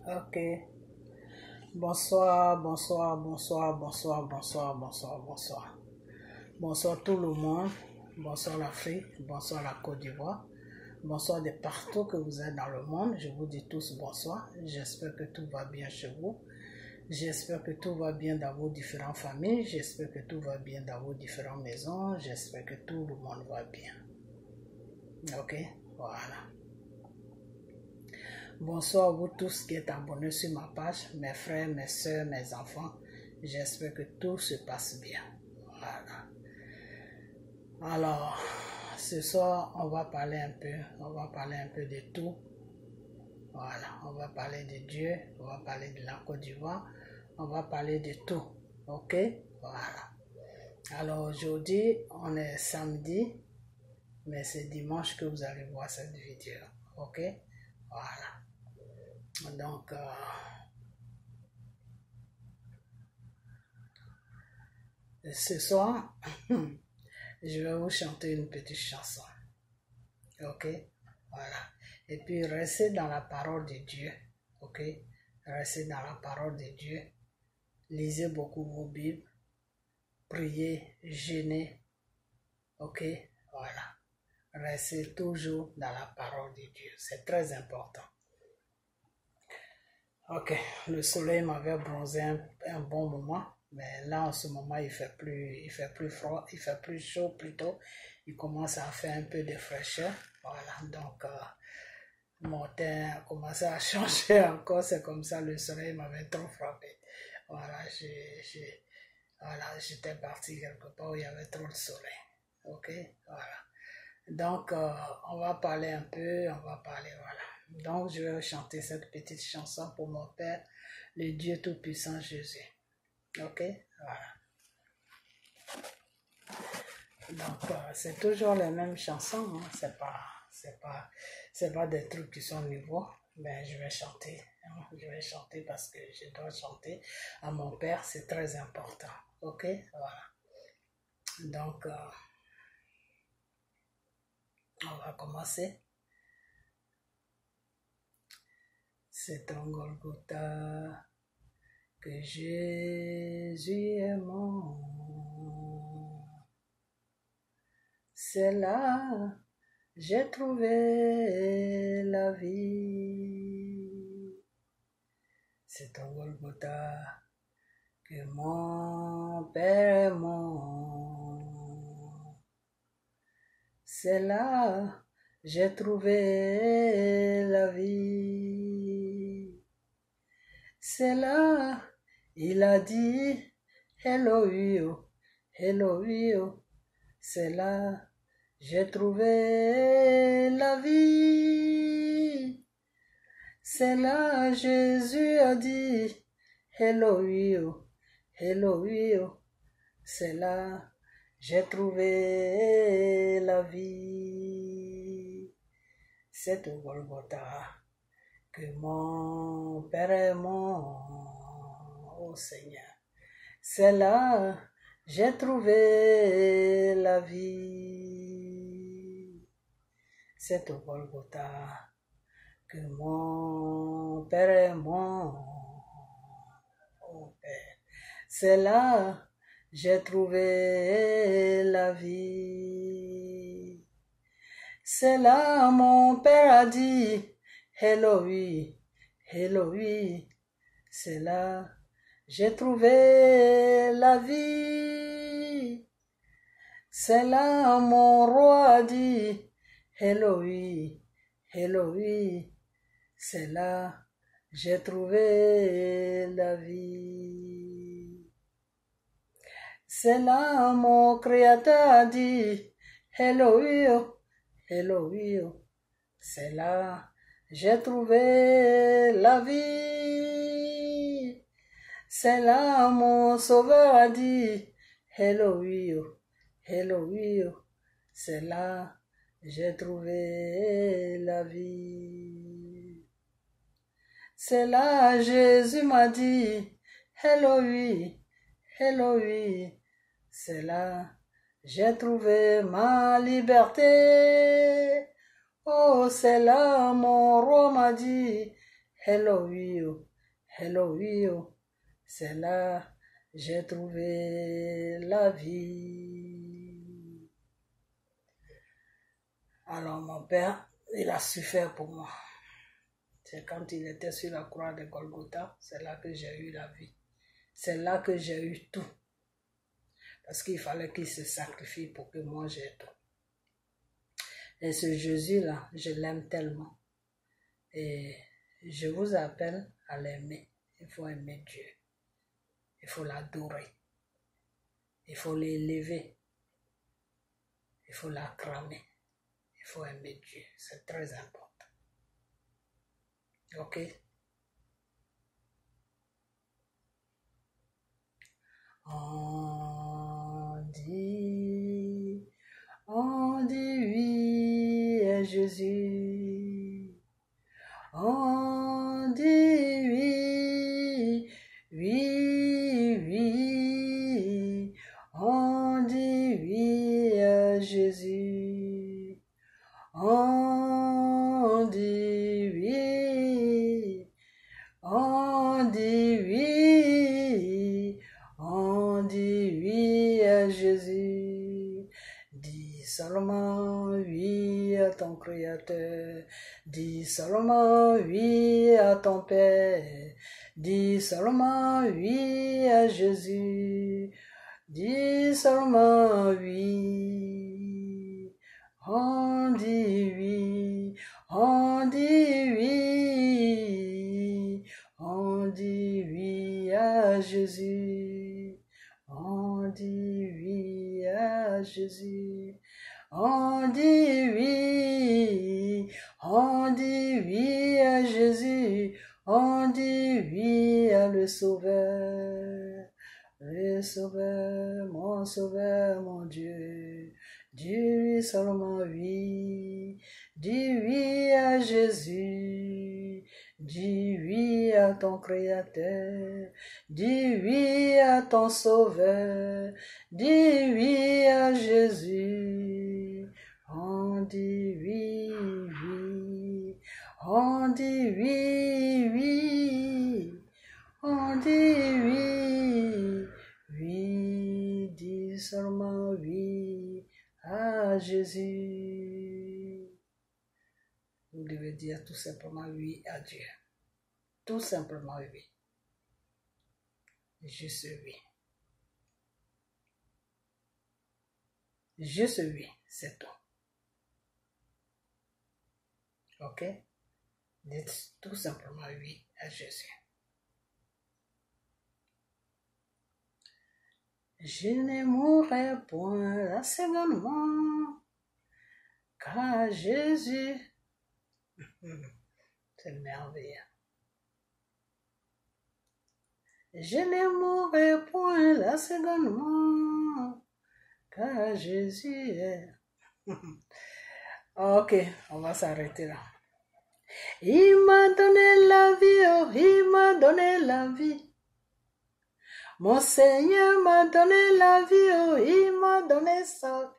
Ok. Bonsoir, bonsoir, bonsoir, bonsoir, bonsoir, bonsoir, bonsoir. Bonsoir tout le monde. Bonsoir l'Afrique. Bonsoir la Côte d'Ivoire. Bonsoir de partout que vous êtes dans le monde. Je vous dis tous bonsoir. J'espère que tout va bien chez vous. J'espère que tout va bien dans vos différentes familles. J'espère que tout va bien dans vos différentes maisons. J'espère que tout le monde va bien. Ok? Voilà. Bonsoir à vous tous qui êtes abonnés sur ma page, mes frères, mes soeurs, mes enfants. J'espère que tout se passe bien. Voilà. Alors, ce soir, on va parler un peu de tout. Voilà, on va parler de Dieu, on va parler de la Côte d'Ivoire, on va parler de tout. Ok? Voilà. Alors aujourd'hui, on est samedi, mais c'est dimanche que vous allez voir cette vidéo. Ok? Voilà. Donc, ce soir, je vais vous chanter une petite chanson. Ok? Voilà. Et puis, restez dans la parole de Dieu. Ok? Restez dans la parole de Dieu. Lisez beaucoup vos Bibles. Priez, jeûnez. Ok? Voilà. Restez toujours dans la parole de Dieu. C'est très important. Ok, le soleil m'avait bronzé un bon moment, mais là en ce moment il fait plus froid, il fait plus chaud plutôt, il commence à faire un peu de fraîcheur, voilà, donc mon teint a commencé à changer encore, c'est comme ça, le soleil m'avait trop frappé, voilà, j'étais parti quelque part où il y avait trop de soleil, ok, voilà. Donc, on va parler un peu, voilà. Donc, je vais chanter cette petite chanson pour mon Père, le Dieu Tout-Puissant Jésus. Ok? Voilà. Donc, c'est toujours les mêmes chansons, hein. C'est pas des trucs qui sont nouveaux, mais je vais chanter. Hein. Je vais chanter parce que je dois chanter à mon Père, c'est très important. Ok? Voilà. Donc, on va commencer. C'est en Golgotha que Jésus est mort. C'est là j'ai trouvé la vie. C'est en Golgotha que mon Père est mort. C'est là j'ai trouvé la vie. C'est là, il a dit, Elohim, Elohim. C'est là, j'ai trouvé la vie. C'est là, Jésus a dit, Elohim, Elohim. C'est là, j'ai trouvé la vie. C'est au Golgotha que mon Père est mort, oh Seigneur. C'est là, j'ai trouvé la vie. C'est au Golgotha que mon Père est mort, oh Père. C'est là, j'ai trouvé la vie. C'est là, mon Père a dit, Elohim, Elohim, c'est là, j'ai trouvé la vie. C'est là, mon roi a dit, Elohim, Elohim, c'est là, j'ai trouvé la vie. C'est là, mon créateur a dit, Elohim, Elohim, c'est là, j'ai trouvé la vie. C'est là, mon sauveur a dit, Elohim, Elohim, c'est là, j'ai trouvé la vie. C'est là, Jésus m'a dit, Elohim, Elohim, c'est là, j'ai trouvé ma liberté. Oh, c'est là, mon roi m'a dit, Hello, yo. Hello, yo. C'est là, j'ai trouvé la vie. Alors, mon père, il a su faire pour moi. C'est quand il était sur la croix de Golgotha, c'est là que j'ai eu la vie. C'est là que j'ai eu tout. Parce qu'il fallait qu'il se sacrifie pour que moi j'ai tout. Et ce Jésus-là, je l'aime tellement. Et je vous appelle à l'aimer. Il faut aimer Dieu. Il faut l'adorer. Il faut l'élever. Il faut l'acclamer. Il faut aimer Dieu. C'est très important. Ok? On dit oui à Jésus. On dit oui, oui, oui. On dit oui à Jésus. On dit oui. On dit oui. On dit oui à Jésus. Dis seulement oui à ton Créateur. Dis seulement oui à ton Père. Dis seulement oui à Jésus. Dis seulement oui. On dit oui. On dit oui. On dit oui à Jésus. On dit oui à Jésus. On dit oui. On dit oui à Jésus. On dit oui à le Sauveur. Le Sauveur, mon Dieu. Dis seulement oui. Dis oui à Jésus. Dis oui à ton Créateur. Dis oui à ton Sauveur. Dis oui à Jésus. On dit oui, oui. On dit oui, oui. On dit oui, oui. Dis seulement oui à Jésus. Vous devez dire tout simplement oui à Dieu. Tout simplement oui. Juste oui. Juste oui, c'est tout. Ok? Dites tout simplement oui à Jésus. Je ne mourrai point la secondement, car Jésus, c'est merveilleux. Je ne mourrai point la secondement, car Jésus est. Ok, on va s'arrêter là. Il m'a donné la vie, oh, il m'a donné la vie. Mon Seigneur m'a donné la vie, oh, il m'a donné sa vie.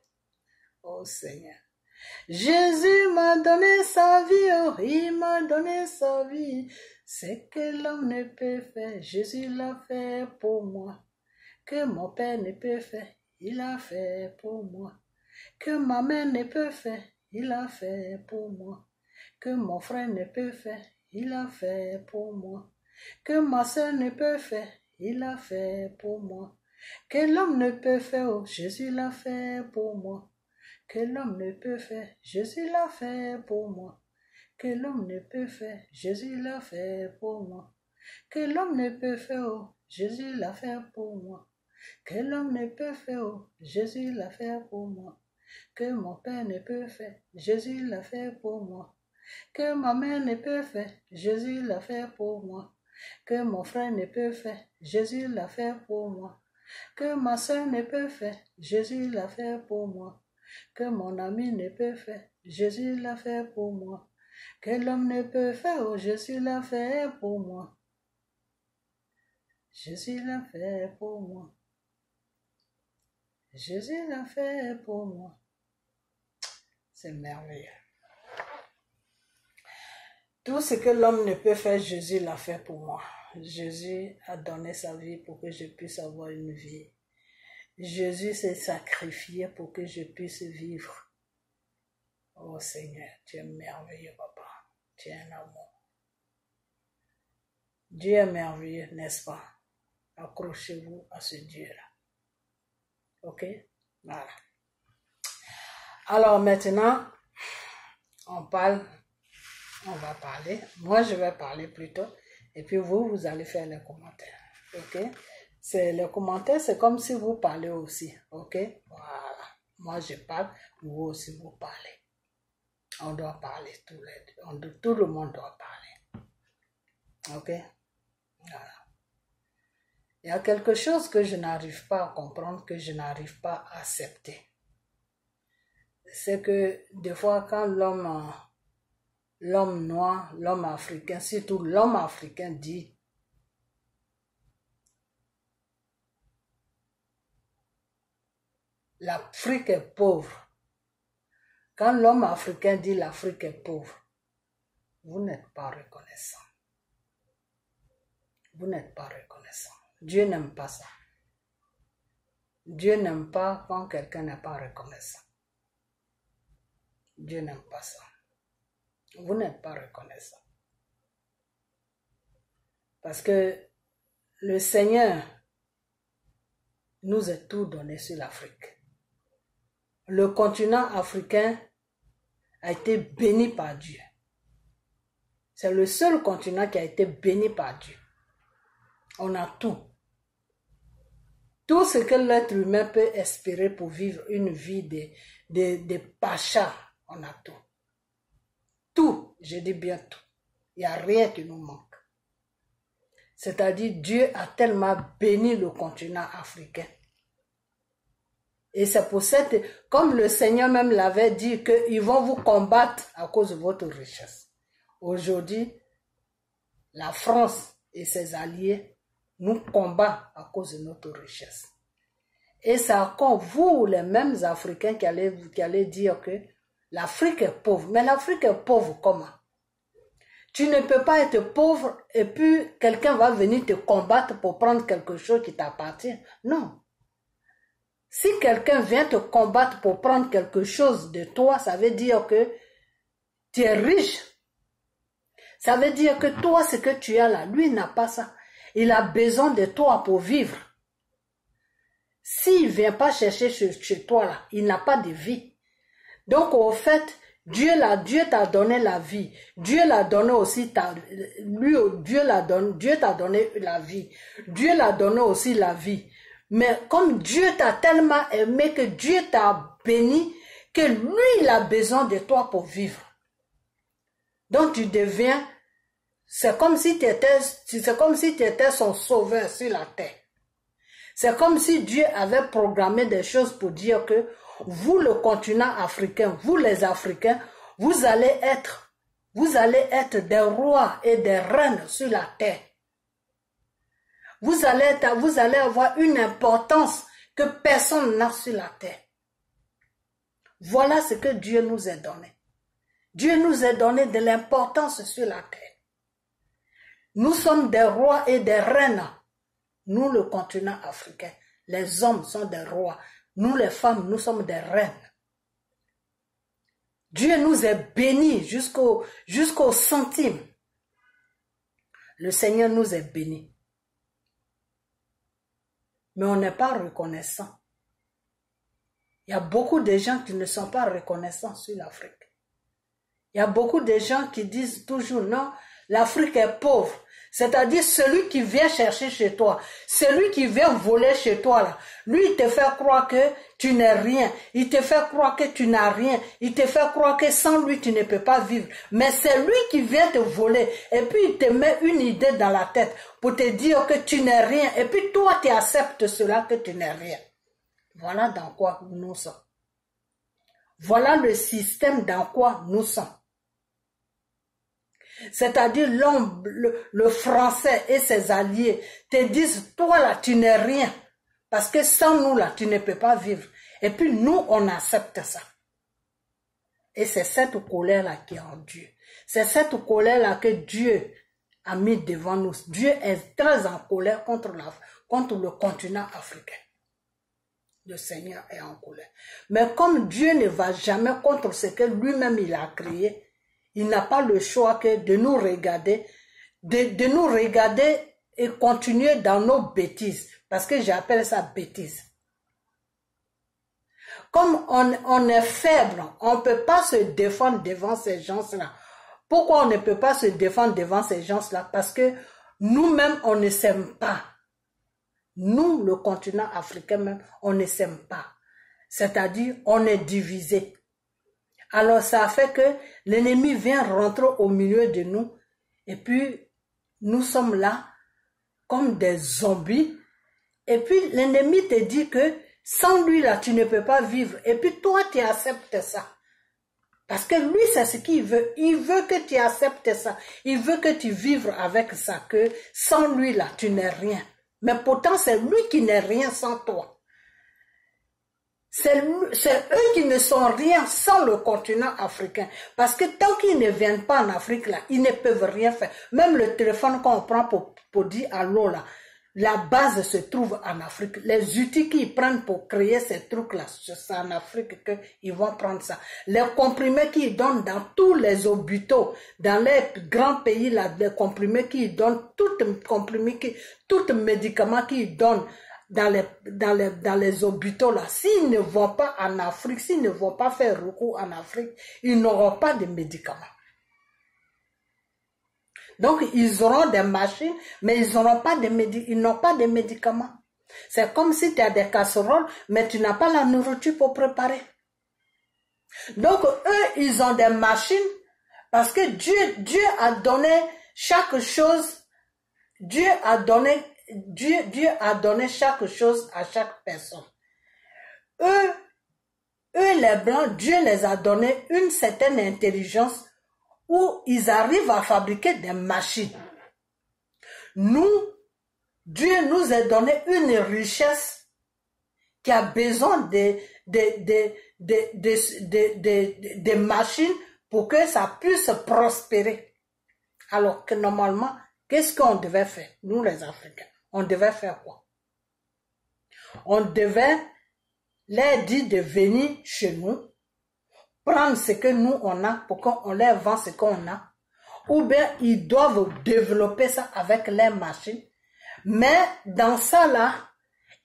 Oh Seigneur. Jésus m'a donné sa vie, oh, il m'a donné sa vie. C'est que l'homme ne peut faire, Jésus l'a fait pour moi. Que mon Père ne peut faire, il a fait pour moi. Que ma mère ne peut faire, il a fait pour moi. Que mon frère ne peut faire, il a fait pour moi. Que ma soeur ne peut faire, il a fait pour moi. Que l'homme ne peut faire, oh, Jésus l'a fait pour moi. Que l'homme ne peut faire, Jésus l'a fait pour moi. Que l'homme ne peut faire, Jésus l'a fait pour moi. Que l'homme ne peut faire, oh, Jésus l'a fait pour moi. Que l'homme ne peut faire, oh, Jésus l'a fait pour moi. Que mon Père ne peut faire, Jésus l'a fait pour moi. Que ma mère ne peut faire, Jésus l'a fait pour moi. Que mon frère ne peut faire, Jésus l'a fait pour moi. Que ma soeur ne peut faire, Jésus l'a fait pour moi. Que mon ami ne peut faire, Jésus l'a fait pour moi. Que l'homme ne peut faire, oh, Jésus l'a fait pour moi. Jésus l'a fait pour moi. Jésus l'a fait pour moi. C'est merveilleux. Tout ce que l'homme ne peut faire, Jésus l'a fait pour moi. Jésus a donné sa vie pour que je puisse avoir une vie. Jésus s'est sacrifié pour que je puisse vivre. Oh Seigneur, tu es merveilleux, papa. Tu es un amour. Dieu est merveilleux, n'est-ce pas? Accrochez-vous à ce Dieu-là. Ok? Voilà. Alors maintenant, on va parler. Moi, je vais parler plutôt. Et puis vous allez faire les commentaires. Ok? Les commentaires, c'est comme si vous parlez aussi. Ok? Voilà. Moi, je parle, vous aussi, vous parlez. On doit parler, tout le monde doit parler. Ok? Voilà. Il y a quelque chose que je n'arrive pas à comprendre, que je n'arrive pas à accepter. C'est que des fois, quand l'homme noir, l'homme africain, surtout l'homme africain dit l'Afrique est pauvre. Quand l'homme africain dit l'Afrique est pauvre, vous n'êtes pas reconnaissant. Vous n'êtes pas reconnaissant. Dieu n'aime pas ça. Dieu n'aime pas quand quelqu'un n'est pas reconnaissant. Dieu n'aime pas ça. Vous n'êtes pas reconnaissant. Parce que le Seigneur nous a tout donné sur l'Afrique. Le continent africain a été béni par Dieu. C'est le seul continent qui a été béni par Dieu. On a tout. Tout ce que l'être humain peut espérer pour vivre une vie de pacha, on a tout. Tout, je dis bien tout. Il n'y a rien qui nous manque. C'est-à-dire, Dieu a tellement béni le continent africain. Et c'est pour cette, comme le Seigneur même l'avait dit, qu'ils vont vous combattre à cause de votre richesse. Aujourd'hui, la France et ses alliés nous combattent à cause de notre richesse. Et c'est encore vous, les mêmes Africains, qui allez dire que l'Afrique est pauvre. Mais l'Afrique est pauvre comment? Tu ne peux pas être pauvre et puis quelqu'un va venir te combattre pour prendre quelque chose qui t'appartient. Non. Si quelqu'un vient te combattre pour prendre quelque chose de toi, ça veut dire que tu es riche. Ça veut dire que toi, ce que tu as là, lui n'a pas ça. Il a besoin de toi pour vivre. S'il ne vient pas chercher chez toi là, il n'a pas de vie. Donc au fait, Dieu t'a donné la vie. Dieu l'a donné aussi Dieu t'a donné la vie. Dieu l'a donné aussi la vie. Mais comme Dieu t'a tellement aimé, que Dieu t'a béni, que lui, il a besoin de toi pour vivre. Donc tu deviens, c'est comme si tu étais son sauveur sur la terre. C'est comme si Dieu avait programmé des choses pour dire que vous, le continent africain, vous les Africains, vous allez être des rois et des reines sur la terre. Vous allez avoir une importance que personne n'a sur la terre. Voilà ce que Dieu nous a donné. Dieu nous a donné de l'importance sur la terre. Nous sommes des rois et des reines. Nous, le continent africain, les hommes sont des rois. Nous, les femmes, nous sommes des reines. Dieu nous a bénis jusqu'au centime. Le Seigneur nous a bénis. Mais on n'est pas reconnaissant. Il y a beaucoup de gens qui ne sont pas reconnaissants sur l'Afrique. Il y a beaucoup de gens qui disent toujours non, l'Afrique est pauvre. C'est-à-dire celui qui vient chercher chez toi, celui qui vient voler chez toi là, lui il te fait croire que tu n'es rien, il te fait croire que tu n'as rien, il te fait croire que sans lui tu ne peux pas vivre. Mais c'est lui qui vient te voler et puis il te met une idée dans la tête pour te dire que tu n'es rien et puis toi tu acceptes cela que tu n'es rien. Voilà dans quoi nous sommes. Voilà le système dans quoi nous sommes. C'est-à-dire l'homme, le français et ses alliés te disent, toi là, tu n'es rien. Parce que sans nous là, tu ne peux pas vivre. Et puis nous, on accepte ça. Et c'est cette colère là qui est en Dieu. C'est cette colère-là que Dieu a mis devant nous. Dieu est très en colère contre le continent africain. Le Seigneur est en colère. Mais comme Dieu ne va jamais contre ce que lui-même il a créé, il n'a pas le choix que de nous regarder, de nous regarder et continuer dans nos bêtises. Parce que j'appelle ça bêtise. Comme on est faible, on ne peut pas se défendre devant ces gens-là. Pourquoi on ne peut pas se défendre devant ces gens-là? Parce que nous-mêmes, on ne s'aime pas. Nous, le continent africain même, on ne s'aime pas. C'est-à-dire, on est divisé. Alors, ça fait que l'ennemi vient rentrer au milieu de nous. Et puis, nous sommes là comme des zombies. Et puis, l'ennemi te dit que sans lui, là, tu ne peux pas vivre. Et puis, toi, tu acceptes ça. Parce que lui, c'est ce qu'il veut. Il veut que tu acceptes ça. Il veut que tu vives avec ça. Que sans lui, là, tu n'es rien. Mais pourtant, c'est lui qui n'est rien sans toi. C'est eux qui ne sont rien sans le continent africain. Parce que tant qu'ils ne viennent pas en Afrique, là, ils ne peuvent rien faire. Même le téléphone qu'on prend pour dire allô, là, la base se trouve en Afrique. Les outils qu'ils prennent pour créer ces trucs-là, c'est en Afrique qu'ils vont prendre ça. Les comprimés qu'ils donnent dans tous les hôpitaux, dans les grands pays, là, les comprimés qu'ils donnent, tout médicament qu'ils donnent dans les hôpitaux, là, s'ils ne vont pas en Afrique, s'ils ne vont pas faire recours en Afrique, ils n'auront pas de médicaments. Donc, ils auront des machines, mais ils n'ont pas de médicaments. C'est comme si tu as des casseroles, mais tu n'as pas la nourriture pour préparer. Donc, eux, ils ont des machines, parce que Dieu a donné chaque chose, Dieu a donné chaque chose à chaque personne. Eux, les Blancs, Dieu les a donné une certaine intelligence où ils arrivent à fabriquer des machines. Nous, Dieu nous a donné une richesse qui a besoin de machines pour que ça puisse prospérer. Alors que normalement, qu'est-ce qu'on devait faire, nous les Africains? On devait faire quoi? On devait leur dire de venir chez nous, prendre ce que nous on a pour qu'on leur vende ce qu'on a, ou bien ils doivent développer ça avec les machines, mais dans ça là,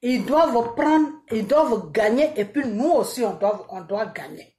ils doivent gagner, et puis nous aussi on doit gagner.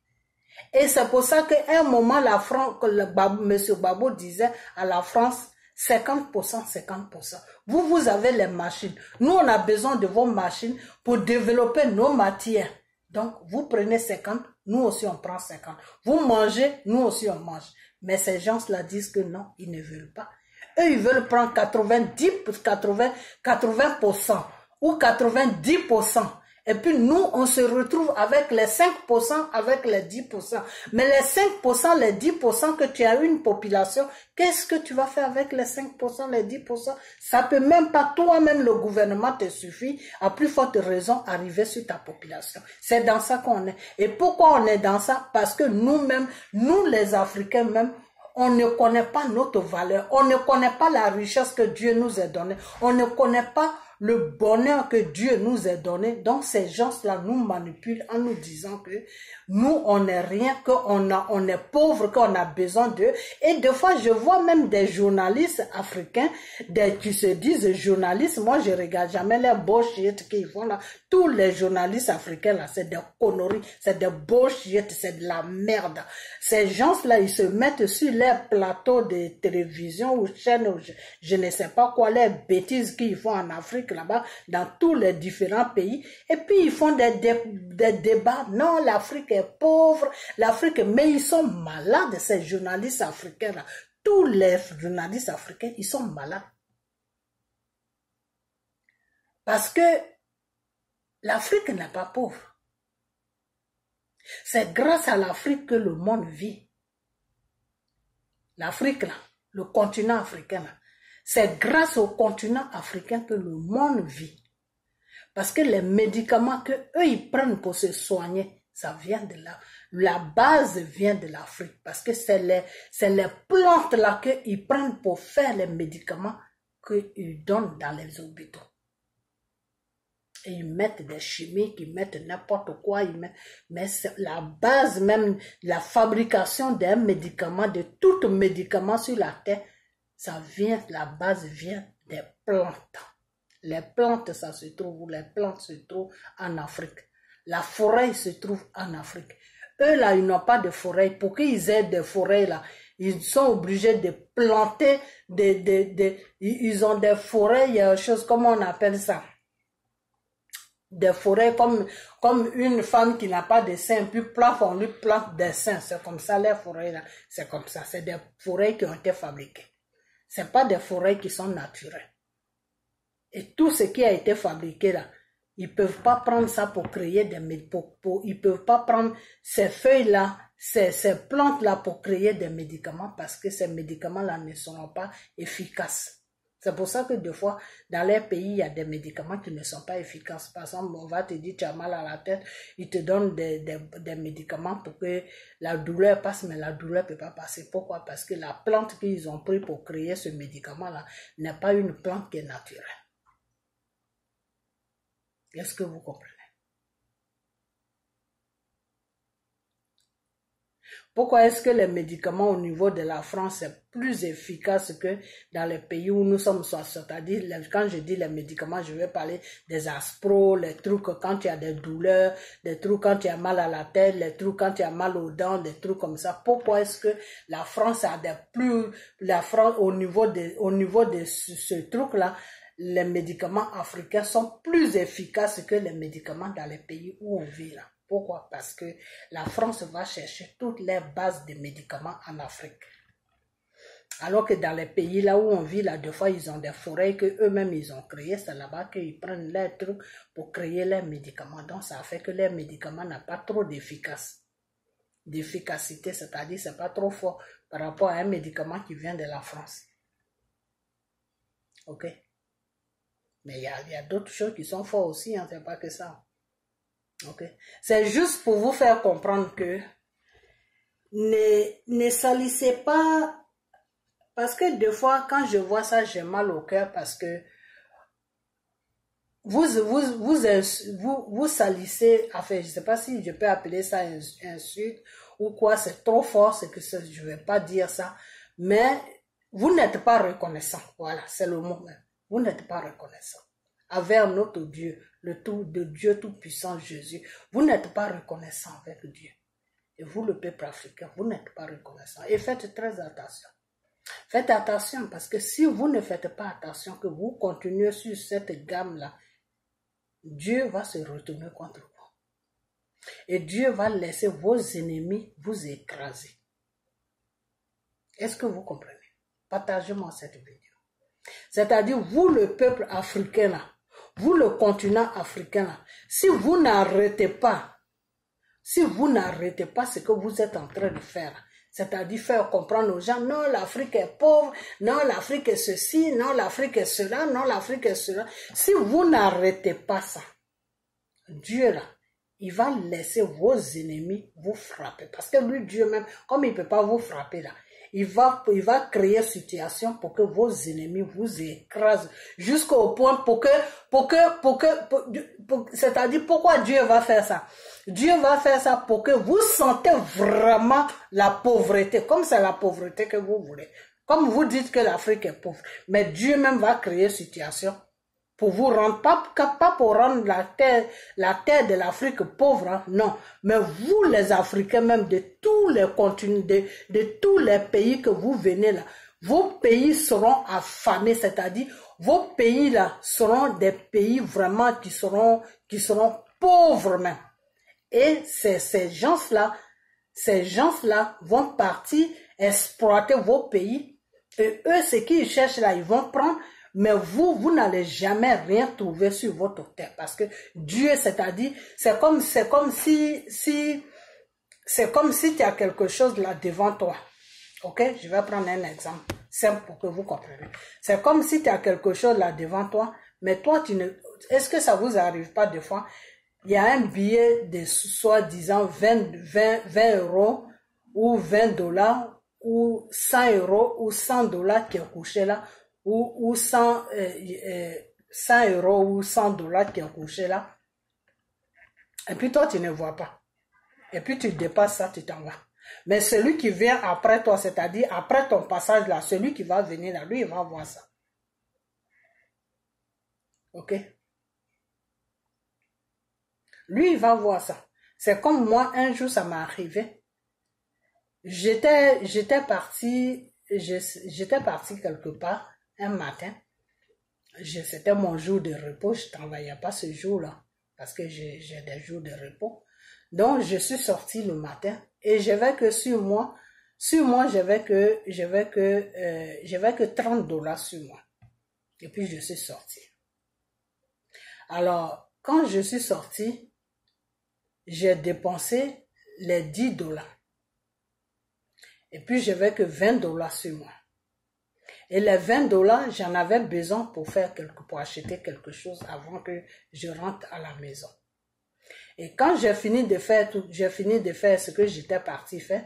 Et c'est pour ça qu'à un moment, M. Gbagbo disait à la France, 50%, 50%. Vous avez les machines. Nous, on a besoin de vos machines pour développer nos matières. Donc, vous prenez 50, nous aussi on prend 50. Vous mangez, nous aussi on mange. Mais ces gens-là disent que non, ils ne veulent pas. Eux, ils veulent prendre 80% ou 90%. Et puis nous, on se retrouve avec les 5%, avec les 10%. Mais les 5%, les 10% que tu as une population, qu'est-ce que tu vas faire avec les 5%, les 10%? Ça peut même pas, toi-même, le gouvernement te suffit, à plus forte raison, arriver sur ta population. C'est dans ça qu'on est. Et pourquoi on est dans ça? Parce que nous-mêmes, nous les Africains même, on ne connaît pas notre valeur. On ne connaît pas la richesse que Dieu nous a donnée. On ne connaît pas le bonheur que Dieu nous a donné. Donc ces gens-là nous manipulent en nous disant que nous on n'est rien, qu'on est pauvre, qu'on a besoin d'eux. Et des fois je vois même des journalistes africains qui se disent journalistes. Moi je regarde jamais les bullshit qu'ils font là. Tous les journalistes africains là, c'est des conneries, c'est des bullshit, c'est de la merde. Ces gens-là ils se mettent sur les plateaux de télévision ou chaînes, je ne sais pas quoi, les bêtises qu'ils font en Afrique là-bas, dans tous les différents pays, et puis ils font des débats. Non, l'Afrique est pauvre, l'Afrique, mais ils sont malades, ces journalistes africains là. Tous les journalistes africains, ils sont malades. Parce que l'Afrique n'est pas pauvre. C'est grâce à l'Afrique que le monde vit. L'Afrique là, le continent africain là, c'est grâce au continent africain que le monde vit. Parce que les médicaments que eux ils prennent pour se soigner, Ça vient de là. La base vient de l'Afrique parce que c'est les plantes là qu'ils prennent pour faire les médicaments qu'ils donnent dans les hôpitaux. Et ils mettent des chimiques, ils mettent n'importe quoi, mais c'est la base même, la fabrication d'un médicament, de tout médicament sur la terre, la base vient des plantes. Les plantes, ça se trouve où? Les plantes se trouvent en Afrique. La forêt se trouve en Afrique. Eux là, ils n'ont pas de forêt. Pour qu'ils aient des forêts là, ils sont obligés de planter ils ont des forêts, il y a une chose, comment on appelle ça? Des forêts comme une femme qui n'a pas de sein, puis on lui plante des seins. C'est comme ça, les forêts là. C'est comme ça. C'est des forêts qui ont été fabriquées. C'est pas des forêts qui sont naturelles. Et tout ce qui a été fabriqué là, ils peuvent pas prendre ça pour créer ils peuvent pas prendre ces feuilles là, ces plantes là pour créer des médicaments parce que ces médicaments là ne seront pas efficaces. C'est pour ça que des fois, dans les pays, il y a des médicaments qui ne sont pas efficaces. Par exemple, on va te dire, tu as mal à la tête, ils te donnent des médicaments pour que la douleur passe, mais la douleur ne peut pas passer. Pourquoi? Parce que la plante qu'ils ont pris pour créer ce médicament-là n'est pas une plante qui est naturelle. Est-ce que vous comprenez? Pourquoi est-ce que les médicaments au niveau de la France est plus efficace que dans les pays où nous sommes, c'est-à-dire quand je dis les médicaments, je vais parler des Aspro, les trucs quand tu as des douleurs, des trucs quand tu as mal à la tête, les trucs quand tu as mal aux dents, des trucs comme ça. Pourquoi est-ce que la France a au niveau de ce truc-là, les médicaments africains sont plus efficaces que les médicaments dans les pays où on vit là? Pourquoi? Parce que la France va chercher toutes les bases de médicaments en Afrique. Alors que dans les pays là où on vit, là, des fois, ils ont des forêts que eux-mêmes ils ont créées. C'est là-bas qu'ils prennent leurs trucs pour créer les médicaments. Donc, ça fait que les médicaments n'ont pas trop d'efficacité, c'est-à-dire c'est pas trop fort par rapport à un médicament qui vient de la France. Ok? Mais il y a d'autres choses qui sont fortes aussi, hein, c'est pas que ça. Okay. C'est juste pour vous faire comprendre que ne salissez pas, parce que des fois quand je vois ça j'ai mal au cœur parce que vous salissez, enfin je sais pas si je peux appeler ça insulte ou quoi, c'est trop fort, c'est que je vais pas dire ça, mais vous n'êtes pas reconnaissant, voilà, c'est le mot même, vous n'êtes pas reconnaissant envers notre Dieu, de Dieu tout-puissant Jésus. Vous n'êtes pas reconnaissant avec Dieu. Et vous, le peuple africain, vous n'êtes pas reconnaissant. Et faites très attention. Faites attention parce que si vous ne faites pas attention, que vous continuez sur cette gamme-là, Dieu va se retourner contre vous. Et Dieu va laisser vos ennemis vous écraser. Est-ce que vous comprenez? Partagez-moi cette vidéo. C'est-à-dire, vous, le peuple africain, là, vous, le continent africain, là, si vous n'arrêtez pas ce que vous êtes en train de faire, c'est-à-dire faire comprendre aux gens, non, l'Afrique est pauvre, non, l'Afrique est ceci, non, l'Afrique est cela, non, l'Afrique est cela. Si vous n'arrêtez pas ça, Dieu, là, il va laisser vos ennemis vous frapper. Parce que lui, Dieu même, comme il ne peut pas vous frapper, là, il va créer une situation pour que vos ennemis vous écrasent jusqu'au point c'est-à-dire pourquoi Dieu va faire ça? Dieu va faire ça pour que vous sentez vraiment la pauvreté, comme c'est la pauvreté que vous voulez. Comme vous dites que l'Afrique est pauvre, mais Dieu même va créer une situation pour vous rendre, pas pour rendre la terre de l'Afrique pauvre, hein, non. Mais vous, les Africains, même de tous les continents, de tous les pays que vous venez là, vos pays seront affamés, c'est-à-dire, vos pays là seront des pays vraiment qui seront pauvres même. Et ces gens-là vont partir exploiter vos pays. Et eux, ce qu'ils cherchent là, ils vont prendre. Mais vous n'allez jamais rien trouver sur votre terre. Parce que Dieu, c'est-à-dire, c'est comme si tu as quelque chose là devant toi. Ok? Je vais prendre un exemple simple pour que vous compreniez. C'est comme si tu as quelque chose là devant toi, mais toi, est-ce que ça vous arrive pas des fois? il y a un billet de soi-disant 20 euros ou 20 dollars ou 100 euros ou 100 dollars qui est couché là, ou 100 euros ou 100 dollars qui est couché là. Et puis toi, tu ne vois pas. Et puis tu dépasses ça, tu t'en vas. Mais celui qui vient après toi, c'est-à-dire après ton passage là, celui qui va venir là, lui, il va voir ça. Ok? Lui, il va voir ça. C'est comme moi, un jour, ça m'est arrivé. J'étais parti quelque part un matin. C'était mon jour de repos. Je ne travaillais pas ce jour-là parce que j'ai des jours de repos. Donc, je suis sorti le matin et j'avais que sur moi, j'avais que 30 dollars sur moi. Et puis, je suis sorti. Alors, quand je suis sorti, j'ai dépensé les 10 dollars. Et puis, j'avais que 20 dollars sur moi. Et les 20 dollars, j'en avais besoin pour acheter quelque chose avant que je rentre à la maison. Et quand j'ai fini de faire ce que j'étais parti faire,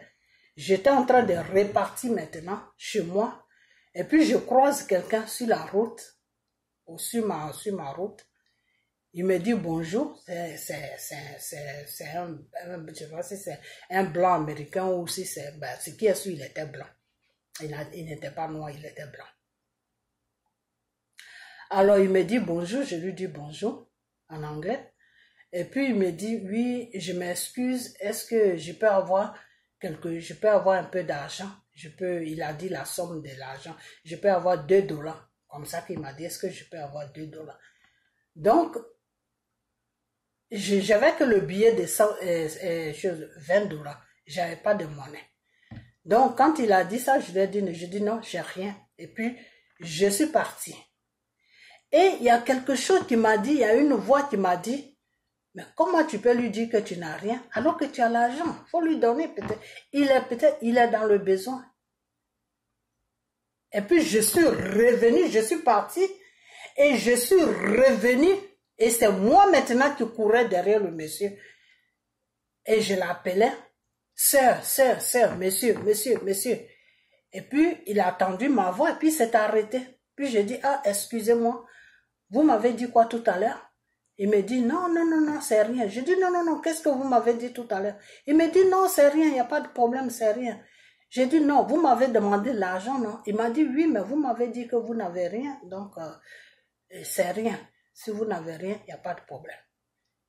j'étais en train de repartir maintenant chez moi. Et puis, je croise quelqu'un sur la route, ou sur ma route. Il me dit bonjour, je sais pas si c'est un blanc américain ou si c'est, ce qui est sûr, il était blanc. Il n'était pas noir, il était blanc. Alors il me dit bonjour, je lui dis bonjour en anglais. Et puis il me dit oui, je m'excuse, est-ce que je peux avoir un peu d'argent? Il a dit la somme de l'argent. Je peux avoir 2 dollars. Comme ça qu'il m'a dit, est-ce que je peux avoir 2 dollars? Donc, j'avais que le billet de 20 dollars. J'avais pas de monnaie. Donc, quand il a dit ça, je dis non, j'ai rien. Et puis, je suis parti. Et il y a quelque chose qui m'a dit, il y a une voix qui m'a dit, mais comment tu peux lui dire que tu n'as rien alors que tu as l'argent? Il faut lui donner peut-être. Il est dans le besoin. Et puis, je suis revenu, je suis parti et je suis revenu. Et c'est moi maintenant qui courais derrière le monsieur. Et je l'appelais, sœur, monsieur. Et puis, il a attendu ma voix et puis il s'est arrêté. Puis j'ai dit, ah, excusez-moi, vous m'avez dit quoi tout à l'heure? Il me dit, non, c'est rien. Je dis, non, qu'est-ce que vous m'avez dit tout à l'heure? Il me dit, non, c'est rien, il n'y a pas de problème, c'est rien. J'ai dit, non, vous m'avez demandé l'argent, non? Il m'a dit, oui, mais vous m'avez dit que vous n'avez rien, donc c'est rien. Si vous n'avez rien, il n'y a pas de problème.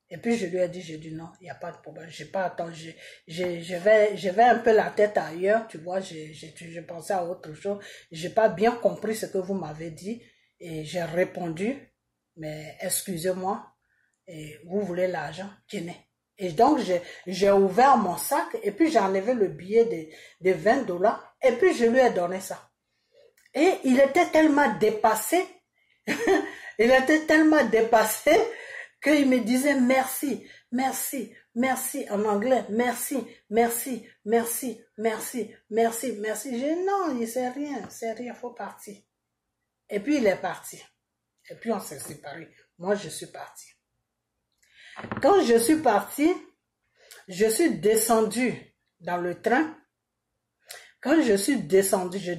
Et puis je lui ai dit, non, il n'y a pas de problème. J'ai pas attendu, j'avais un peu la tête ailleurs, tu vois, je pensais à autre chose. J'ai pas bien compris ce que vous m'avez dit et j'ai répondu, mais excusez-moi, et vous voulez l'argent, tenez. Et donc j'ai ouvert mon sac et puis j'ai enlevé le billet de 20 dollars et puis je lui ai donné ça. Et il était tellement dépassé. Il était tellement dépassé qu'il me disait merci en anglais, merci. J'ai dit non, c'est rien, faut partir. Et puis il est parti. Et puis on s'est séparés. Moi je suis parti. Quand je suis parti, je suis descendu dans le train. Quand je suis descendu, je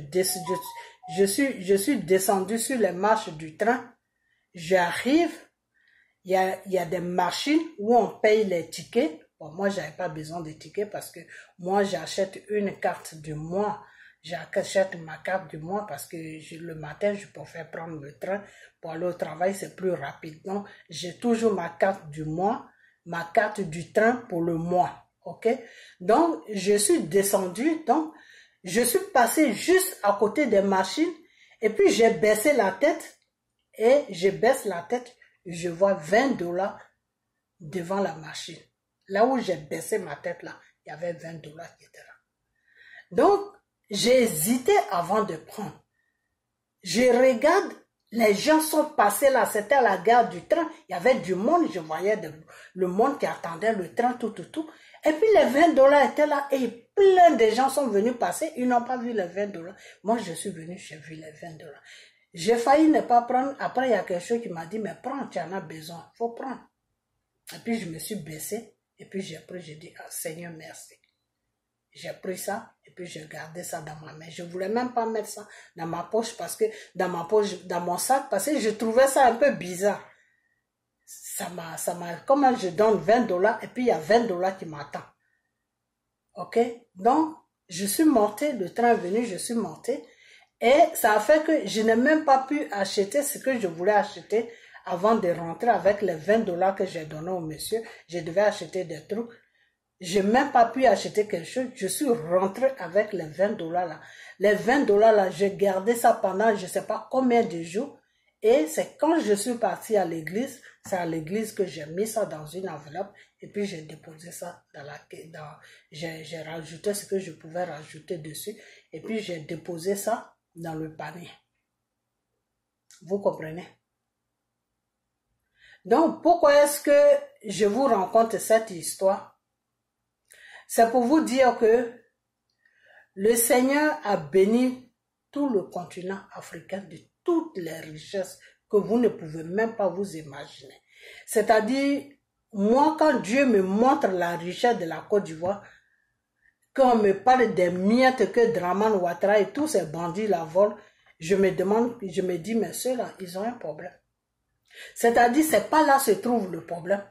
suis descendu sur les marches du train. J'arrive, il y a des machines où on paye les tickets. Bon, moi, j'avais pas besoin de tickets parce que moi, j'achète une carte du mois. J'achète ma carte du mois parce que le matin, je préfère prendre le train pour aller au travail, c'est plus rapide. Donc, j'ai toujours ma carte du mois, ma carte du train pour le mois. Ok? Donc, je suis descendu. Donc, je suis passé juste à côté des machines et puis j'ai baissé la tête. Et je baisse la tête, je vois 20 dollars devant la machine. Là où j'ai baissé ma tête, là, il y avait 20 dollars qui étaient là. Donc, j'ai hésité avant de prendre. Je regarde, les gens sont passés là, c'était à la gare du train. Il y avait du monde, je voyais le monde qui attendait le train, tout. Et puis les 20 dollars étaient là et plein de gens sont venus passer, ils n'ont pas vu les 20 dollars. Moi, je suis venu, j'ai vu les 20 dollars. J'ai failli ne pas prendre. Après, il y a quelque chose qui m'a dit, mais prends, tu en as besoin. Faut prendre. Et puis je me suis baissée. Et puis j'ai pris, j'ai dit, ah, Seigneur, merci. J'ai pris ça et puis j'ai gardé ça dans ma main. Je voulais même pas mettre ça dans ma poche parce que dans ma poche, dans mon sac, parce que je trouvais ça un peu bizarre. Comment je donne $20 et puis il y a $20 qui m'attend. Ok? Donc, je suis montée, le train est venu, je suis montée et ça a fait que je n'ai même pas pu acheter ce que je voulais acheter avant de rentrer avec les $20 que j'ai donné au monsieur. Je devais acheter des trucs. Je n'ai même pas pu acheter quelque chose. Je suis rentrée avec les $20 là. Les $20 là, j'ai gardé ça pendant je ne sais pas combien de jours. Et c'est quand je suis partie à l'église, c'est à l'église que j'ai mis ça dans une enveloppe et puis j'ai déposé ça j'ai rajouté ce que je pouvais rajouter dessus et puis j'ai déposé ça dans le panier. Vous comprenez? Donc, pourquoi est-ce que je vous raconte cette histoire? C'est pour vous dire que le Seigneur a béni tout le continent africain de toutes les richesses que vous ne pouvez même pas vous imaginer. C'est-à-dire, moi, quand Dieu me montre la richesse de la Côte d'Ivoire, quand on me parle des miettes que Dramane Ouattara et tous ces bandits la volent, je me dis, mais ceux-là, ils ont un problème. C'est-à-dire, c'est pas là se trouve le problème.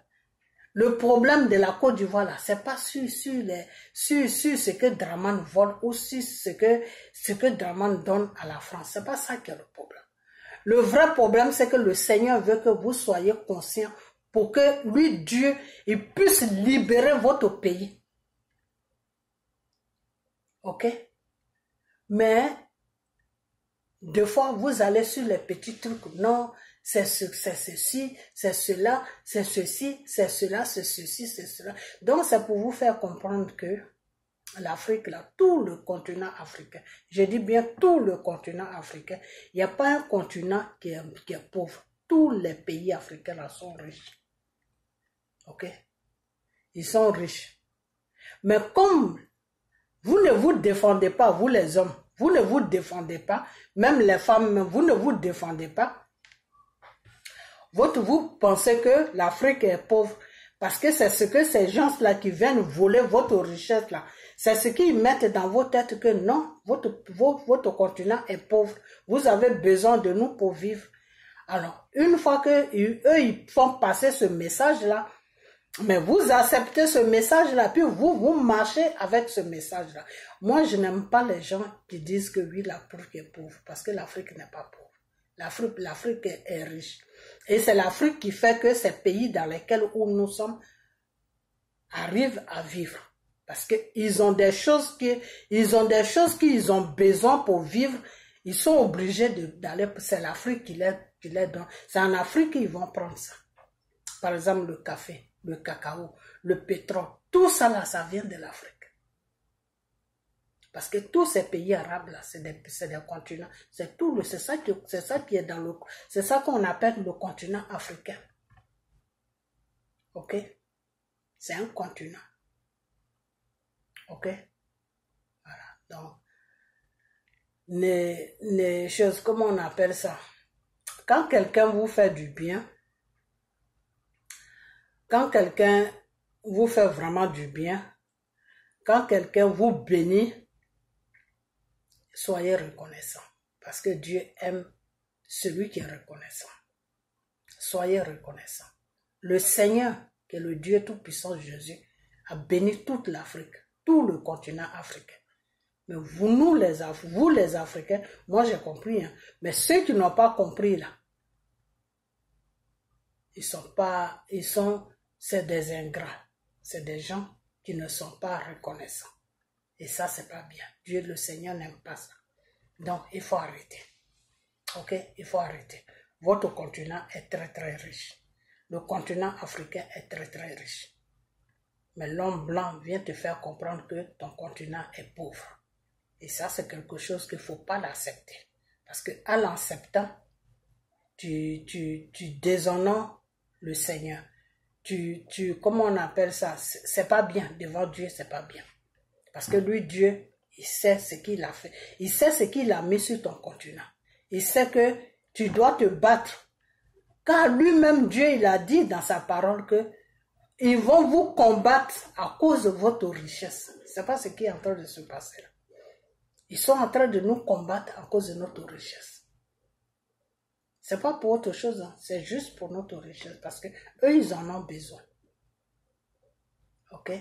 Le problème de la Côte d'Ivoire, là, c'est pas sur ce que Dramane vole ou sur ce que Dramane donne à la France. C'est pas ça qui est le problème. Le vrai problème, c'est que le Seigneur veut que vous soyez conscients pour que lui, Dieu, il puisse libérer votre pays. Ok? Mais, des fois, vous allez sur les petits trucs. Non, c'est ceci, c'est cela, c'est ceci, c'est cela, c'est ceci, c'est cela. Donc, c'est pour vous faire comprendre que l'Afrique, là, tout le continent africain, je dis bien tout le continent africain, il n'y a pas un continent qui est pauvre. Tous les pays africains là sont riches. Ok? Ils sont riches. Mais comme vous ne vous défendez pas, vous les hommes, vous ne vous défendez pas, même les femmes, vous ne vous défendez pas, vous pensez que l'Afrique est pauvre parce que c'est ce que ces gens-là qui viennent voler votre richesse là, c'est ce qu'ils mettent dans vos têtes que non, votre continent est pauvre. Vous avez besoin de nous pour vivre. Alors, une fois que eux ils font passer ce message-là, mais vous acceptez ce message-là, puis vous marchez avec ce message-là. Moi, je n'aime pas les gens qui disent que oui, l'Afrique est pauvre, parce que l'Afrique n'est pas pauvre. L'Afrique est riche. Et c'est l'Afrique qui fait que ces pays dans lesquels où nous sommes arrivent à vivre. Parce qu'ils ont des choses qu'ils ont besoin pour vivre. Ils sont obligés d'aller, c'est l'Afrique qui les donne. C'est en Afrique qu'ils vont prendre ça. Par exemple, le café, le cacao, le pétrole, tout ça là, ça vient de l'Afrique. Parce que tous ces pays arabes là, c'est des continents. C'est ça qui est dans c'est ça qu'on appelle le continent africain. Ok? C'est un continent. Ok? Voilà. Donc, les choses, comment on appelle ça? Quand quelqu'un vous fait du bien, quand quelqu'un vous fait vraiment du bien, quand quelqu'un vous bénit, soyez reconnaissant. Parce que Dieu aime celui qui est reconnaissant. Soyez reconnaissant. Le Seigneur, qui est le Dieu Tout-Puissant Jésus, a béni toute l'Afrique, tout le continent africain. Mais vous les Africains, moi j'ai compris, hein, mais ceux qui n'ont pas compris là, c'est des ingrats, c'est des gens qui ne sont pas reconnaissants. Et ça, c'est pas bien. Dieu, le Seigneur, n'aime pas ça. Donc, il faut arrêter. Ok? Il faut arrêter. Votre continent est très, très riche. Le continent africain est très, très riche. Mais l'homme blanc vient te faire comprendre que ton continent est pauvre. Et ça, c'est quelque chose qu'il ne faut pas l'accepter. Parce qu'en l'acceptant, tu déshonores le Seigneur. Comment on appelle ça? C'est pas bien. Devant Dieu, c'est pas bien. Parce que lui, Dieu, il sait ce qu'il a fait. Il sait ce qu'il a mis sur ton continent. Il sait que tu dois te battre. Car lui-même, Dieu, il a dit dans sa parole que ils vont vous combattre à cause de votre richesse. C'est pas ce qui est en train de se passer là. Ils sont en train de nous combattre à cause de notre richesse. C'est pas pour autre chose, hein. C'est juste pour notre richesse parce que eux ils en ont besoin. Ok?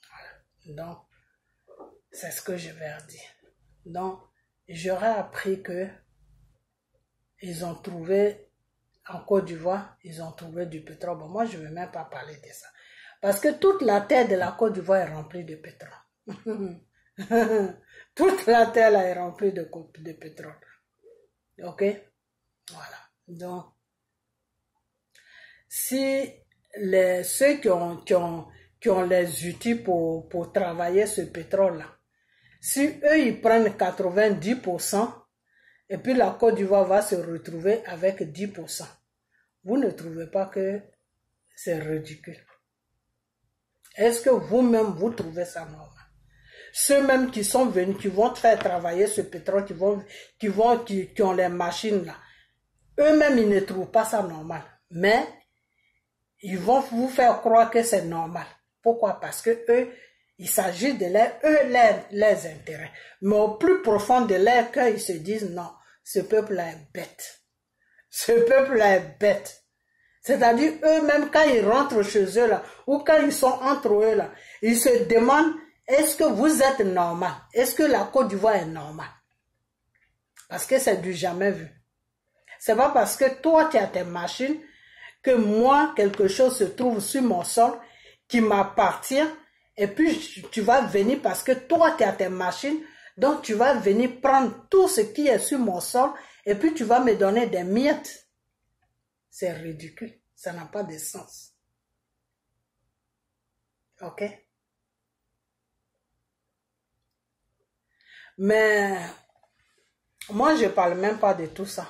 Voilà. Donc, c'est ce que je vais dire. Donc, j'aurais appris que ils ont trouvé en Côte d'Ivoire, ils ont trouvé du pétrole. Bon, moi, je ne vais même pas parler de ça. Parce que toute la terre de la Côte d'Ivoire est remplie de pétrole. Toute la terre là est remplie de pétrole. Ok? Voilà. Donc, si ceux qui ont les outils pour travailler ce pétrole-là, si eux, ils prennent 90%, et puis la Côte d'Ivoire va se retrouver avec 10%, vous ne trouvez pas que c'est ridicule? Est-ce que vous-même, vous trouvez ça normal? Ceux-mêmes qui sont venus, qui vont faire travailler ce pétrole, qui ont les machines là, eux-mêmes, ils ne trouvent pas ça normal. Mais, ils vont vous faire croire que c'est normal. Pourquoi? Parce que eux, il s'agit de leurs intérêts. Mais au plus profond de leur cœur, ils se disent non, ce peuple-là est bête. Ce peuple-là est bête. C'est-à-dire, eux-mêmes, quand ils rentrent chez eux là, ou quand ils sont entre eux là, ils se demandent, est-ce que vous êtes normal? Est-ce que la Côte d'Ivoire est normale? Parce que c'est du jamais vu. C'est pas parce que toi, tu as tes machines, que moi, quelque chose se trouve sur mon sol, qui m'appartient, et puis tu vas venir parce que toi, tu as tes machines, donc tu vas venir prendre tout ce qui est sur mon sol, et puis tu vas me donner des miettes. C'est ridicule. Ça n'a pas de sens. Ok? Mais moi, je ne parle même pas de tout ça.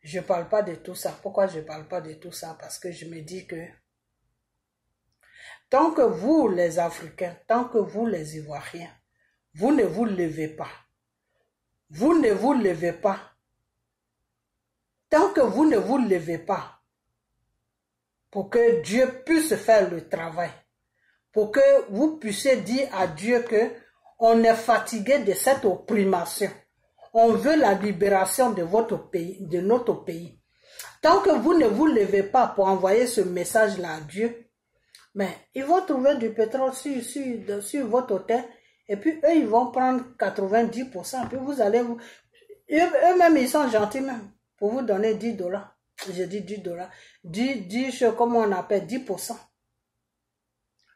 Je ne parle pas de tout ça. Pourquoi je ne parle pas de tout ça? Parce que je me dis que tant que vous, les Africains, tant que vous, les Ivoiriens, vous ne vous levez pas. Vous ne vous levez pas. Tant que vous ne vous levez pas pour que Dieu puisse faire le travail, pour que vous puissiez dire à Dieu que on est fatigué de cette opprimation. On veut la libération de votre pays, de notre pays. Tant que vous ne vous levez pas pour envoyer ce message-là à Dieu, mais ils vont trouver du pétrole sur votre terre, et puis eux, ils vont prendre 90%, puis vous allez vous... Eux-mêmes, ils sont gentils même, pour vous donner $10. Je dis $10. 10, comment on appelle, 10%.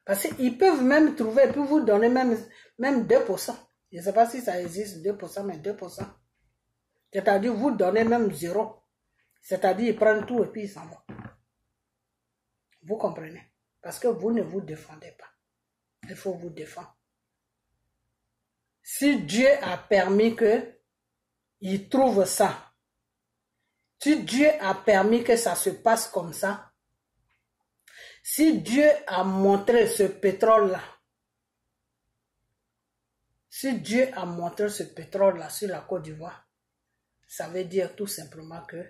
Parce qu'ils peuvent même trouver, et puis vous donner même 2%. Je ne sais pas si ça existe, 2%, mais 2%. C'est-à-dire, vous donnez même 0. C'est-à-dire, ils prennent tout et puis ils s'en vont. Vous comprenez? Parce que vous ne vous défendez pas. Il faut vous défendre. Si Dieu a permis qu'il trouve ça, si Dieu a permis que ça se passe comme ça, si Dieu a montré ce pétrole-là, si Dieu a montré ce pétrole-là sur la Côte d'Ivoire, ça veut dire tout simplement que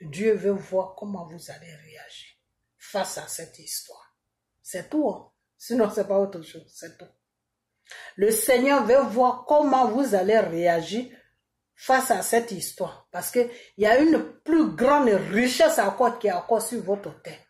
Dieu veut voir comment vous allez réagir face à cette histoire. C'est tout, hein? Sinon c'est pas autre chose, c'est tout. Le Seigneur veut voir comment vous allez réagir face à cette histoire. Parce qu'il y a une plus grande richesse encore qui est encore sur votre terre.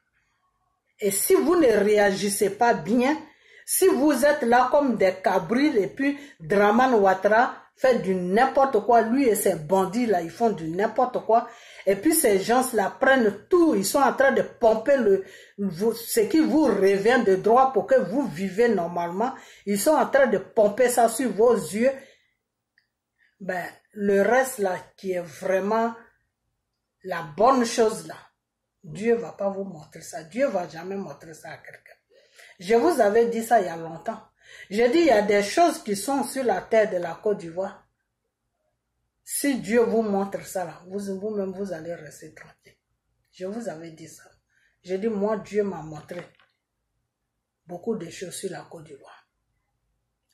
Et si vous ne réagissez pas bien, si vous êtes là comme des cabrils et puis Dramane Ouattara fait du n'importe quoi, lui et ses bandits là, ils font du n'importe quoi. Et puis ces gens-là prennent tout, ils sont en train de pomper ce qui vous revient de droit pour que vous vivez normalement. Ils sont en train de pomper ça sur vos yeux. Ben, le reste là, qui est vraiment la bonne chose là, Dieu ne va pas vous montrer ça. Dieu ne va jamais montrer ça à quelqu'un. Je vous avais dit ça il y a longtemps. J'ai dit il y a des choses qui sont sur la terre de la Côte d'Ivoire. Si Dieu vous montre ça là, vous-même vous allez rester tranquille. Je vous avais dit ça. J'ai dit moi Dieu m'a montré beaucoup de choses sur la Côte d'Ivoire.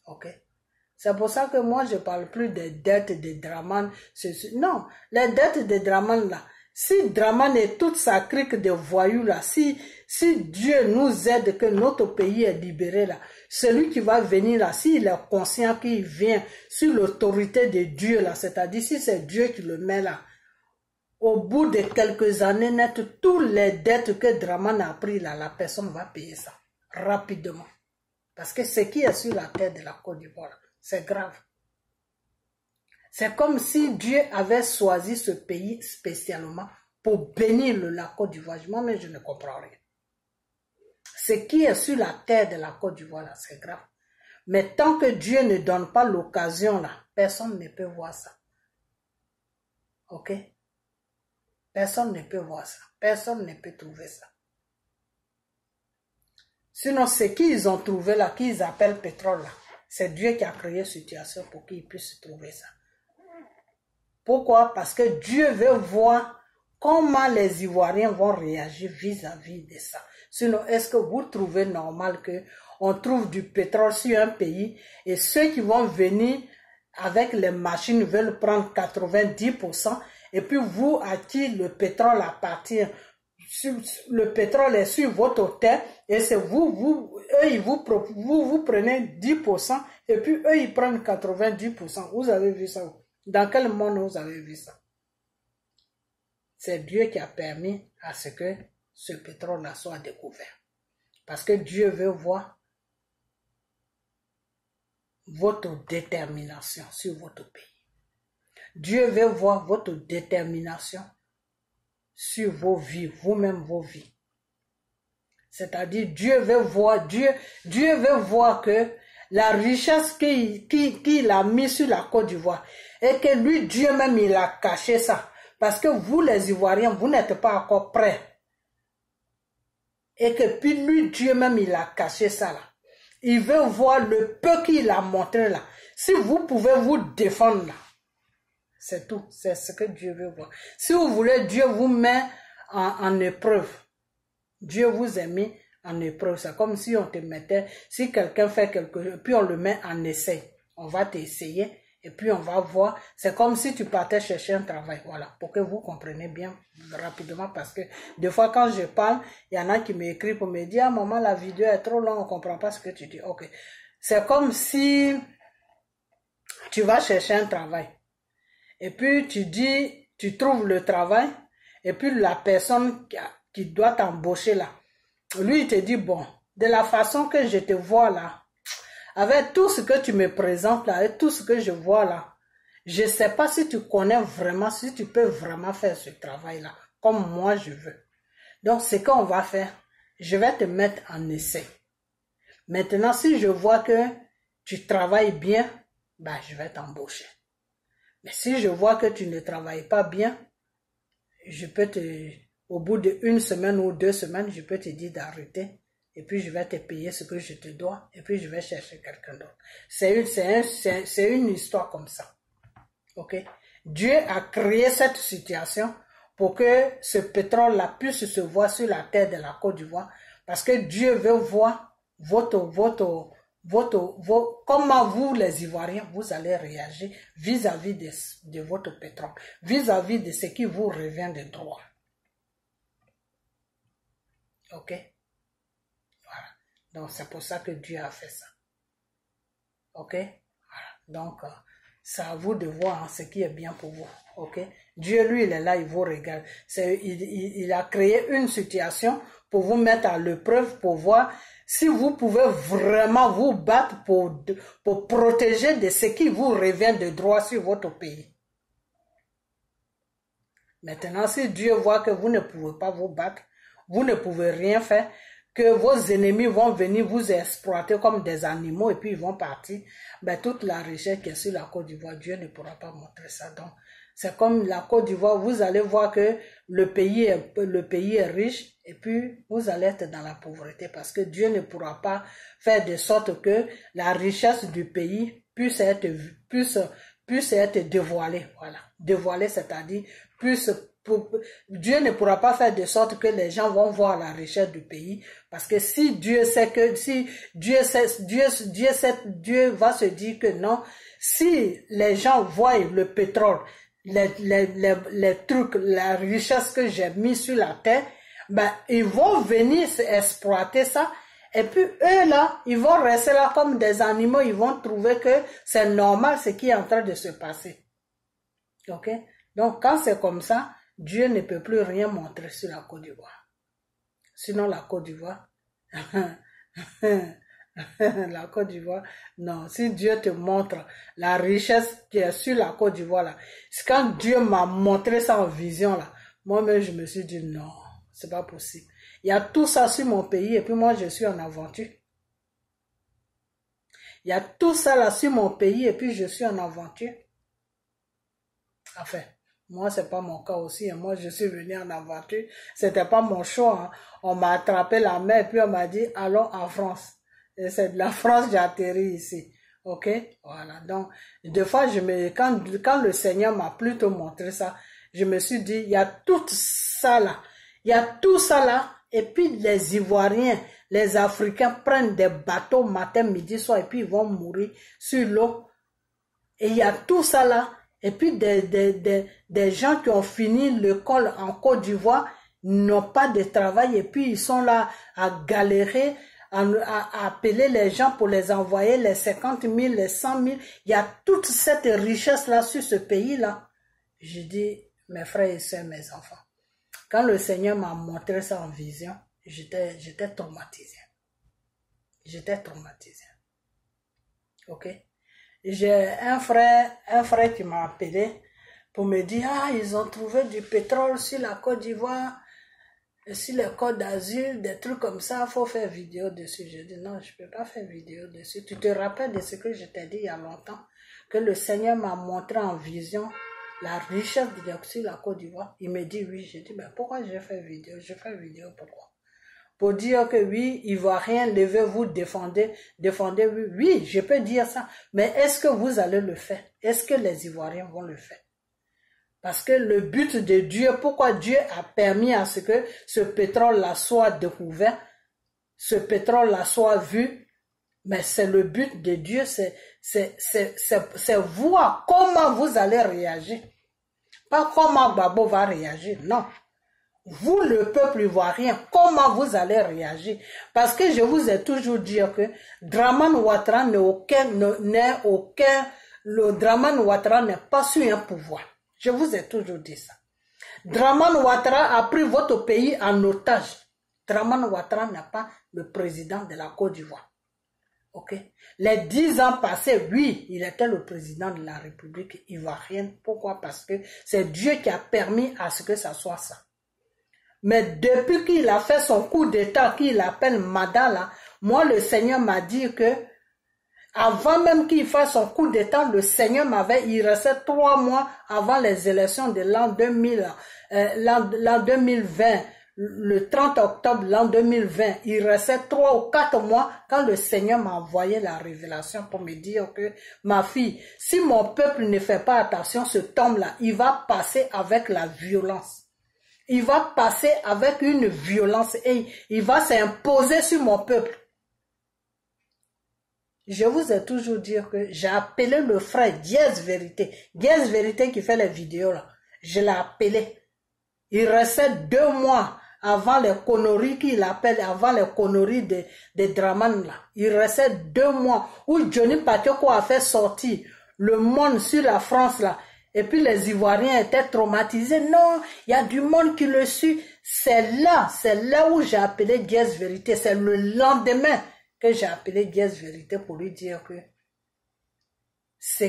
Ok? C'est pour ça que moi je ne parle plus des dettes de Dramane. Non, les dettes de Dramane là, Si Dramane et toute sa clique de voyous là, si Dieu nous aide, que notre pays est libéré là, celui qui va venir là, s'il est conscient qu'il vient sur l'autorité de Dieu là, c'est-à-dire si c'est Dieu qui le met là, au bout de quelques années net, toutes les dettes que Dramane a pris là, la personne va payer ça rapidement. Parce que ce qui est sur la terre de la Côte d'Ivoire, c'est grave. C'est comme si Dieu avait choisi ce pays spécialement pour bénir la Côte d'Ivoire. Mais je ne comprends rien. Ce qui est sur la terre de la Côte d'Ivoire, c'est grave. Mais tant que Dieu ne donne pas l'occasion, là, personne ne peut voir ça. Ok? Personne ne peut voir ça. Personne ne peut trouver ça. Sinon, ce qu'ils ont trouvé là, qu'ils appellent pétrole là, c'est Dieu qui a créé une situation pour qu'ils puissent trouver ça. Pourquoi? Parce que Dieu veut voir comment les Ivoiriens vont réagir vis-à-vis de ça. Sinon, est-ce que vous trouvez normal qu'on trouve du pétrole sur un pays et ceux qui vont venir avec les machines veulent prendre 90% et puis vous, à qui le pétrole appartient, le pétrole est sur votre terre et c'est vous prenez 10% et puis eux, ils prennent 90%. Vous avez vu ça? Dans quel monde vous avez vu ça? C'est Dieu qui a permis à ce que ce pétrole-là soit découvert. Parce que Dieu veut voir votre détermination sur votre pays. Dieu veut voir votre détermination sur vos vies, vous-même vos vies. C'est-à-dire, Dieu veut voir que la richesse qu'il a mis sur la Côte d'Ivoire, et que lui, Dieu même, il a caché ça. Parce que vous, les Ivoiriens, vous n'êtes pas encore prêts. Et que puis lui, Dieu même, il a caché ça là. Il veut voir le peu qu'il a montré là. Si vous pouvez vous défendre là, c'est tout. C'est ce que Dieu veut voir. Si vous voulez, Dieu vous met en épreuve. Dieu vous a mis en épreuve. C'est comme si on te mettait, si quelqu'un fait quelque chose, puis on le met en essai. On va t'essayer et puis on va voir. C'est comme si tu partais chercher un travail. Voilà, pour que vous compreniez bien rapidement. Parce que des fois quand je parle, il y en a qui m'écrivent pour me dire, ah maman, la vidéo est trop longue, on ne comprend pas ce que tu dis. Ok. C'est comme si tu vas chercher un travail. Et puis tu dis, tu trouves le travail. Et puis la personne qui doit t'embaucher là, lui il te dit, bon, de la façon que je te vois là, avec tout ce que tu me présentes là, et tout ce que je vois là, je ne sais pas si tu connais vraiment, si tu peux vraiment faire ce travail-là, comme moi je veux. Donc, ce qu'on va faire, je vais te mettre en essai. Maintenant, si je vois que tu travailles bien, ben, je vais t'embaucher. Mais si je vois que tu ne travailles pas bien, je peux au bout d'1 semaine ou 2 semaines, je peux te dire d'arrêter. Et puis, je vais te payer ce que je te dois. Et puis, je vais chercher quelqu'un d'autre. C'est une histoire comme ça. Ok? Dieu a créé cette situation pour que ce pétrole-là puisse se voir sur la terre de la Côte d'Ivoire. Parce que Dieu veut voir comment vous, les Ivoiriens, vous allez réagir vis-à-vis de votre pétrole. Vis-à-vis de ce qui vous revient de droit. Ok? Donc, c'est pour ça que Dieu a fait ça. Ok? Voilà. Donc, c'est à vous de voir ce qui est bien pour vous. Ok? Dieu, lui, il est là, il vous regarde. Il a créé une situation pour vous mettre à l'épreuve, pour voir si vous pouvez vraiment vous battre pour protéger de ce qui vous revient de droit sur votre pays. Maintenant, si Dieu voit que vous ne pouvez pas vous battre, vous ne pouvez rien faire, que vos ennemis vont venir vous exploiter comme des animaux et puis ils vont partir, ben toute la richesse qui est sur la Côte d'Ivoire, Dieu ne pourra pas montrer ça. Donc, c'est comme la Côte d'Ivoire, vous allez voir que le pays est riche et puis vous allez être dans la pauvreté parce que Dieu ne pourra pas faire de sorte que la richesse du pays puisse être dévoilée. Voilà. Dévoilée, c'est-à-dire Dieu ne pourra pas faire de sorte que les gens vont voir la richesse du pays parce que si Dieu sait que Dieu va se dire que non, si les gens voient le pétrole, les trucs, la richesse que j'ai mis sur la terre, ben, ils vont venir exploiter ça. Et puis, eux, là, ils vont rester là comme des animaux. Ils vont trouver que c'est normal ce qui est en train de se passer. OK? Donc, quand c'est comme ça, Dieu ne peut plus rien montrer sur la Côte d'Ivoire. Sinon, la Côte d'Ivoire, la Côte d'Ivoire, non. Si Dieu te montre la richesse qui est sur la Côte d'Ivoire, là, c'est quand Dieu m'a montré ça en vision, là, moi-même, je me suis dit, non, c'est pas possible. Il y a tout ça sur mon pays et puis moi, je suis en aventure. Il y a tout ça là sur mon pays et puis je suis en aventure. Enfin, moi, c'est pas mon cas aussi. Hein. Moi, je suis venu en aventure. C'était pas mon choix. Hein. On m'a attrapé la main et puis on m'a dit, allons en France. Et c'est de la France, j'ai atterri ici. OK? Voilà. Donc, des fois, quand le Seigneur m'a plutôt montré ça, je me suis dit, il y a tout ça là. Il y a tout ça là. Et puis, les Ivoiriens, les Africains prennent des bateaux matin, midi, soir et puis ils vont mourir sur l'eau. Et il y a tout ça là. Et puis, des gens qui ont fini l'école en Côte d'Ivoire n'ont pas de travail et puis ils sont là à galérer, à appeler les gens pour les envoyer les 50 000, les 100 000. Il y a toute cette richesse-là sur ce pays-là. Je dis, mes frères et sœurs, mes enfants, quand le Seigneur m'a montré ça en vision, j'étais traumatisé. J'étais traumatisé. OK? J'ai un frère qui m'a appelé pour me dire, ah, ils ont trouvé du pétrole sur la Côte d'Ivoire, sur les Côtes d'Azur, des trucs comme ça, il faut faire vidéo dessus. Je dis, non, je ne peux pas faire vidéo dessus. Tu te rappelles de ce que je t'ai dit il y a longtemps, que le Seigneur m'a montré en vision la richesse sur la Côte d'Ivoire. Il me dit oui. Je dis, ben pourquoi je fais vidéo? Je fais vidéo pourquoi? Pour dire que oui, Ivoiriens, levez-vous, défendez, oui. Oui, je peux dire ça. Mais est-ce que vous allez le faire? Est-ce que les Ivoiriens vont le faire? Parce que le but de Dieu, pourquoi Dieu a permis à ce que ce pétrole-là soit découvert, ce pétrole-là soit vu, mais c'est le but de Dieu, c'est voir comment vous allez réagir. Pas comment Babo va réagir, non. Vous, le peuple ivoirien, comment vous allez réagir? Parce que je vous ai toujours dit que Dramane Ouattara le Dramane Ouattara n'est pas sur un pouvoir. Je vous ai toujours dit ça. Dramane Ouattara a pris votre pays en otage. Dramane Ouattara n'est pas le président de la Côte d'Ivoire. OK? Les 10 ans passés, oui, il était le président de la République ivoirienne. Pourquoi? Parce que c'est Dieu qui a permis à ce que ça soit ça. Mais depuis qu'il a fait son coup d'état, qu'il appelle Madala, moi le Seigneur m'a dit que, avant même qu'il fasse son coup d'état, le Seigneur il restait 3 mois avant les élections de l'an 2020, le 30 octobre l'an 2020, il restait 3 ou 4 mois quand le Seigneur m'a envoyé la révélation pour me dire que, ma fille, si mon peuple ne fait pas attention, ce temps-là, il va passer avec la violence. Il va passer avec une violence et il va s'imposer sur mon peuple. Je vous ai toujours dit que j'ai appelé le frère Diez Vérité. Diez Vérité qui fait les vidéos là. Je l'ai appelé. Il restait 2 mois avant les conneries qu'il appelle, avant les conneries de Dramane là. Il restait 2 mois où Johnny Patioko a fait sortir le monde sur la France là. Et puis les Ivoiriens étaient traumatisés. Non, il y a du monde qui le suit. C'est là où j'ai appelé Diez Vérité. C'est le lendemain que j'ai appelé Diez Vérité pour lui dire que ce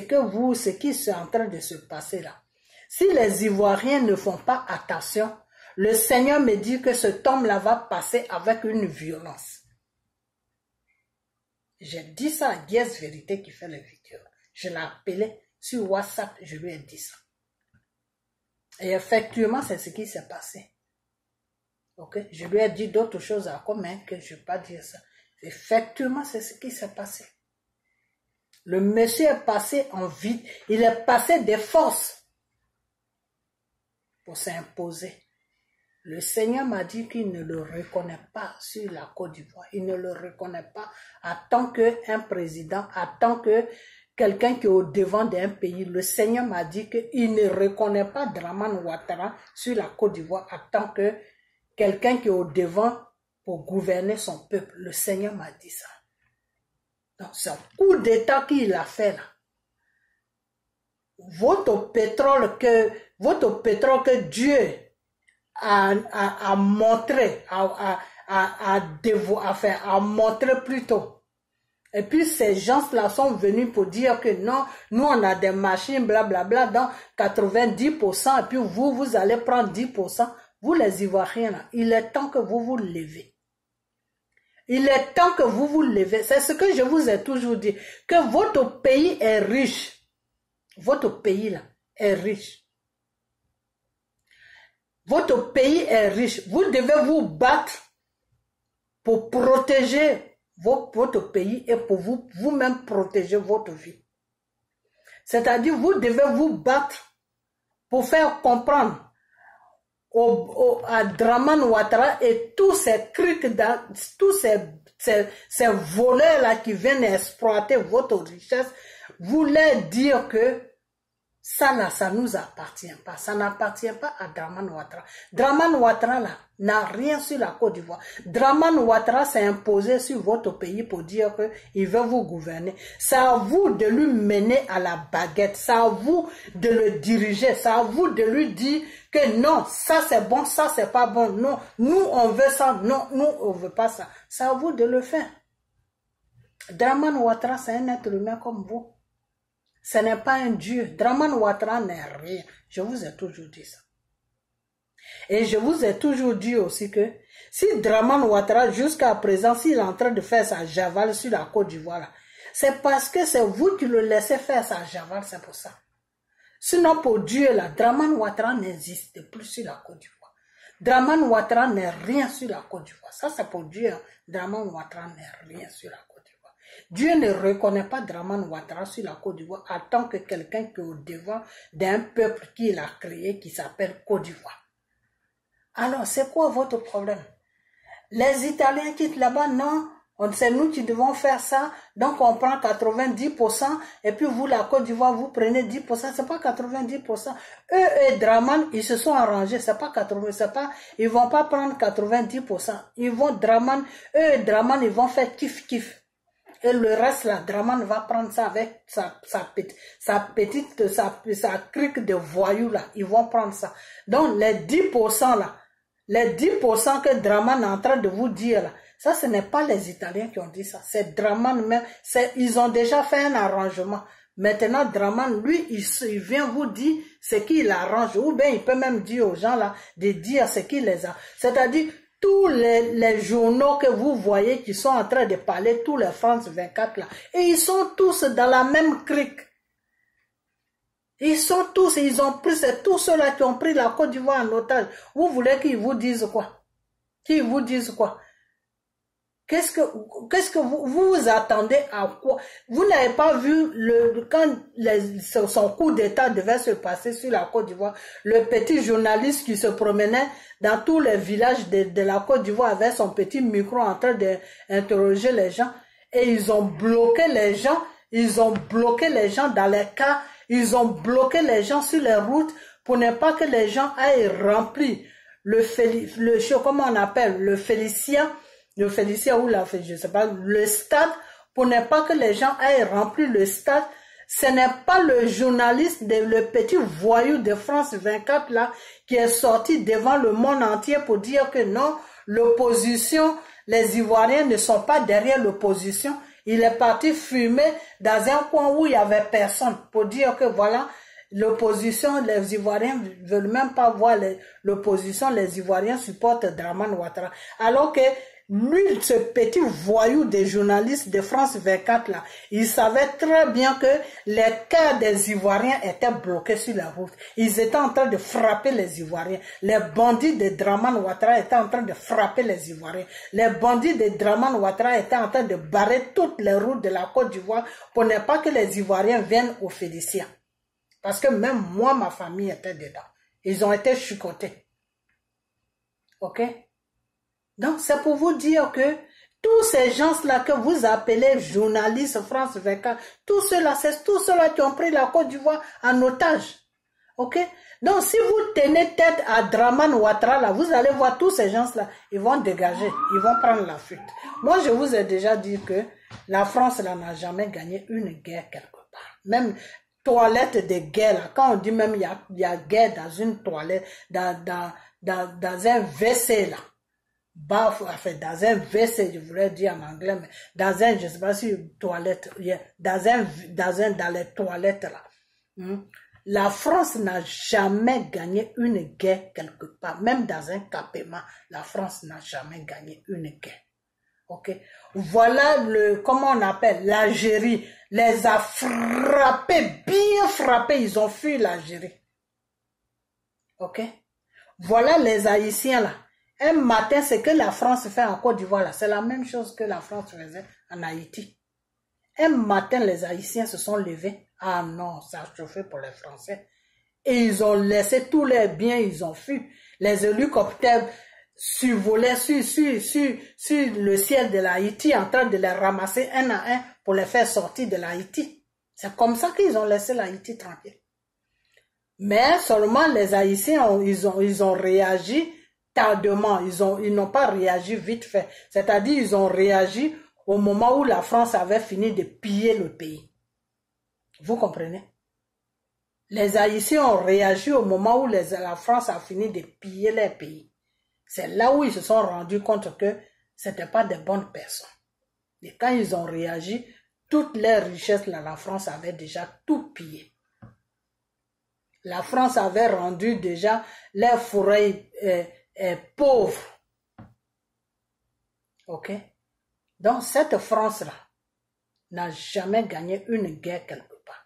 qui est en train de se passer là. Si les Ivoiriens ne font pas attention, le Seigneur me dit que ce homme-là va passer avec une violence. J'ai dit ça à Diez Vérité qui fait les vidéos. Je l'ai appelé. Sur WhatsApp, je lui ai dit ça. Et effectivement, c'est ce qui s'est passé. Ok? Je lui ai dit d'autres choses à commun que je ne vais pas dire ça. Effectivement, c'est ce qui s'est passé. Le monsieur est passé en vide. Il est passé des forces pour s'imposer. Le Seigneur m'a dit qu'il ne le reconnaît pas sur la Côte d'Ivoire. Il ne le reconnaît pas en tant qu'un président, en tant quelqu'un qui est au devant d'un pays, le Seigneur m'a dit qu'il ne reconnaît pas Dramane Ouattara sur la Côte d'Ivoire en tant que quelqu'un qui est au devant pour gouverner son peuple. Le Seigneur m'a dit ça. Donc c'est un coup d'État qu'il a fait là. Votre pétrole que Dieu a montré, a montré plutôt. Et puis ces gens-là sont venus pour dire que non, nous on a des machines, blablabla, dans 90%, et puis vous allez prendre 10%. Vous les Ivoiriens là, il est temps que vous vous levez. Il est temps que vous vous levez. C'est ce que je vous ai toujours dit, que votre pays est riche. Votre pays là est riche. Votre pays est riche. Vous devez vous battre pour protéger votre pays et pour vous-même protéger votre vie. C'est-à-dire, vous devez vous battre pour faire comprendre à Dramane Ouattara et tous ces crics, tous ces voleurs-là qui viennent exploiter votre richesse, vous leur dire que ça là, ça ne nous appartient pas. Ça n'appartient pas à Dramane Ouattara. Dramane Ouattara là n'a rien sur la Côte d'Ivoire. Dramane Ouattara s'est imposé sur votre pays pour dire qu'il veut vous gouverner. C'est à vous de lui mener à la baguette. C'est à vous de le diriger. C'est à vous de lui dire que non, ça c'est bon, ça c'est pas bon. Non, nous on veut ça. Non, nous on veut pas ça. C'est à vous de le faire. Dramane Ouattara c'est un être humain comme vous. Ce n'est pas un dieu. Dramane Ouattara n'est rien. Je vous ai toujours dit ça. Et je vous ai toujours dit aussi que si Dramane Ouattara, jusqu'à présent, s'il est en train de faire sa javale sur la Côte d'Ivoire, c'est parce que c'est vous qui le laissez faire sa javale, c'est pour ça. Sinon, pour Dieu, là, Dramane Ouattara n'existe plus sur la Côte d'Ivoire. Dramane Ouattara n'est rien sur la Côte d'Ivoire. Ça, c'est pour Dieu. Hein. Dramane Ouattara n'est rien sur la Côte d'Ivoire. Dieu ne reconnaît pas Dramane Ouattara sur la Côte d'Ivoire en tant que quelqu'un qui est au devant d'un peuple qu'il a créé qui s'appelle Côte d'Ivoire. Alors, c'est quoi votre problème? Les Italiens quittent là-bas, non, c'est nous qui devons faire ça, donc on prend 90%, et puis vous, la Côte d'Ivoire, vous prenez 10%, c'est pas 90%. Eux et Dramane, ils se sont arrangés, c'est pas 80%, c'est pas, ils vont pas prendre 90%. Ils vont Dramane, eux et Dramane, ils vont faire kiff-kiff. Et le reste là, Dramane va prendre ça avec sa crique de voyous là. Ils vont prendre ça. Donc les 10% là, les 10% que Dramane est en train de vous dire là, ça ce n'est pas les Italiens qui ont dit ça. C'est Dramane même. Ils ont déjà fait un arrangement. Maintenant Dramane, lui, il vient vous dire ce qu'il arrange. Ou bien il peut même dire aux gens là, de dire ce qu'il les a. C'est-à-dire, tous les journaux que vous voyez qui sont en train de parler, tous les France 24 là, et ils sont tous dans la même crique. Ils sont tous, ils ont pris, c'est tous ceux-là qui ont pris la Côte d'Ivoire en otage. Vous voulez qu'ils vous disent quoi? Qu'ils vous disent quoi? Qu'est-ce que vous attendez à quoi? Vous n'avez pas vu quand son coup d'État devait se passer sur la Côte d'Ivoire, le petit journaliste qui se promenait dans tous les villages de la Côte d'Ivoire avec son petit micro en train d'interroger les gens, et ils ont bloqué les gens, dans les cars, ils ont bloqué les gens sur les routes pour ne pas que les gens aillent remplir comment on appelle, le Félicien ou je sais pas, le stade, pour ne pas que les gens aillent remplir le stade. Ce n'est pas le journaliste, le petit voyou de France 24 là, qui est sorti devant le monde entier pour dire que non, l'opposition, les Ivoiriens ne sont pas derrière l'opposition. Il est parti fumer dans un coin où il n'y avait personne pour dire que voilà, l'opposition, les Ivoiriens ne veulent même pas voir l'opposition, les Ivoiriens supportent Dramane Ouattara. Alors que lui, ce petit voyou des journalistes de France 24 là, il savait très bien que les cars des Ivoiriens étaient bloqués sur la route. Ils étaient en train de frapper les Ivoiriens. Les bandits de Dramane Ouattara étaient en train de frapper les Ivoiriens. Les bandits de Dramane Ouattara étaient en train de barrer toutes les routes de la Côte d'Ivoire pour ne pas que les Ivoiriens viennent aux Féliciens. Parce que même moi, ma famille était dedans. Ils ont été chicotés. Ok? Donc, c'est pour vous dire que tous ces gens-là que vous appelez journalistes France 24, tous ceux-là, c'est tous ceux-là qui ont pris la Côte d'Ivoire en otage. Ok? Donc, si vous tenez tête à Draman Ouattara, là, vous allez voir tous ces gens-là, ils vont dégager, ils vont prendre la fuite. Moi, je vous ai déjà dit que la France, là, n'a jamais gagné une guerre quelque part. Même toilette de guerre, là, quand on dit même il y a guerre dans une toilette, dans un WC, là. Bah, enfin, dans un WC, je voulais dire en anglais, mais dans un, je sais pas si toilette, dans les toilettes, là. La France n'a jamais gagné une guerre quelque part. Même dans un campement, la France n'a jamais gagné une guerre. Ok? Voilà comment on appelle, l'Algérie. Les a frappés, bien frappés. Ils ont fui l'Algérie. Ok? Voilà les Haïtiens là. Un matin, ce que la France fait en Côte d'Ivoire là, c'est la même chose que la France faisait en Haïti. Un matin, les Haïtiens se sont levés. Ah non, ça a chauffé pour les Français. Et ils ont laissé tous leurs biens, ils ont fui. Les hélicoptères survolaient sur le ciel de l'Haïti en train de les ramasser un à un pour les faire sortir de l'Haïti. C'est comme ça qu'ils ont laissé l'Haïti tranquille. Mais seulement les Haïtiens, ils ont réagi tardement. Ils n'ont pas réagi vite fait. C'est-à-dire, ils ont réagi au moment où la France avait fini de piller le pays. Vous comprenez? Les Haïtiens ont réagi au moment où la France a fini de piller les pays. C'est là où ils se sont rendus compte que ce n'étaient pas des bonnes personnes. Et quand ils ont réagi, toutes les richesses, là, la France avait déjà tout pillé. La France avait rendu déjà les forêts pauvres. Ok? Donc cette France-là n'a jamais gagné une guerre quelque part.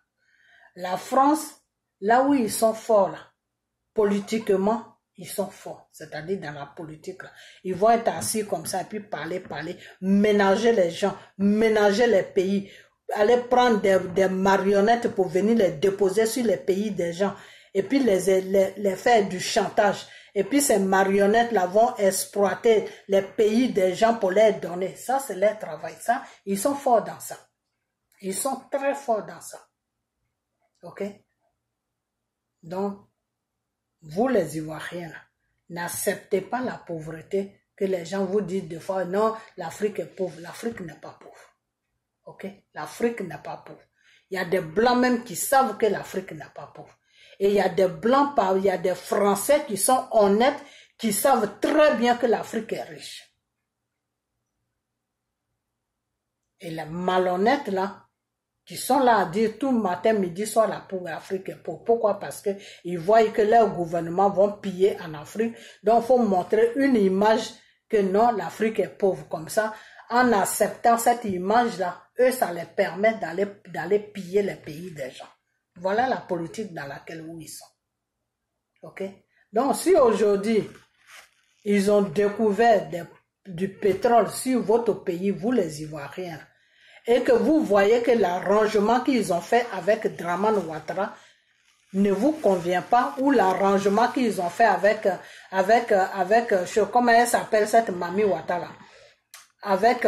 La France, là où ils sont forts, là, politiquement, ils sont forts. C'est-à-dire dans la politique, là. Ils vont être assis comme ça et puis parler, ménager les gens, ménager les pays, aller prendre des marionnettes pour venir les déposer sur les pays des gens et puis les faire du chantage. Et puis ces marionnettes-là vont exploiter les pays des gens pour les donner. Ça, c'est leur travail. Ça, ils sont forts dans ça. Ils sont très forts dans ça. Ok? Donc, vous les Ivoiriens, n'acceptez pas la pauvreté que les gens vous disent des fois. Non, l'Afrique est pauvre. L'Afrique n'est pas pauvre. Ok? L'Afrique n'est pas pauvre. Il y a des Blancs même qui savent que l'Afrique n'est pas pauvre. Et il y a des Blancs, il y a des Français qui sont honnêtes, qui savent très bien que l'Afrique est riche. Et les malhonnêtes là, qui sont là à dire tout matin, midi, soir, l'Afrique est pauvre. Pourquoi? Parce que ils voient que leurs gouvernements vont piller en Afrique. Donc, il faut montrer une image que non, l'Afrique est pauvre. Comme ça, en acceptant cette image-là, eux, ça les permet d'aller piller les pays des gens. Voilà la politique dans laquelle ils sont. Ok? Donc, si aujourd'hui, ils ont découvert du pétrole sur votre pays, vous les Ivoiriens, et que vous voyez que l'arrangement qu'ils ont fait avec Draman Ouattara ne vous convient pas, ou l'arrangement qu'ils ont fait avec comment elle s'appelle cette Mamie Ouattara, avec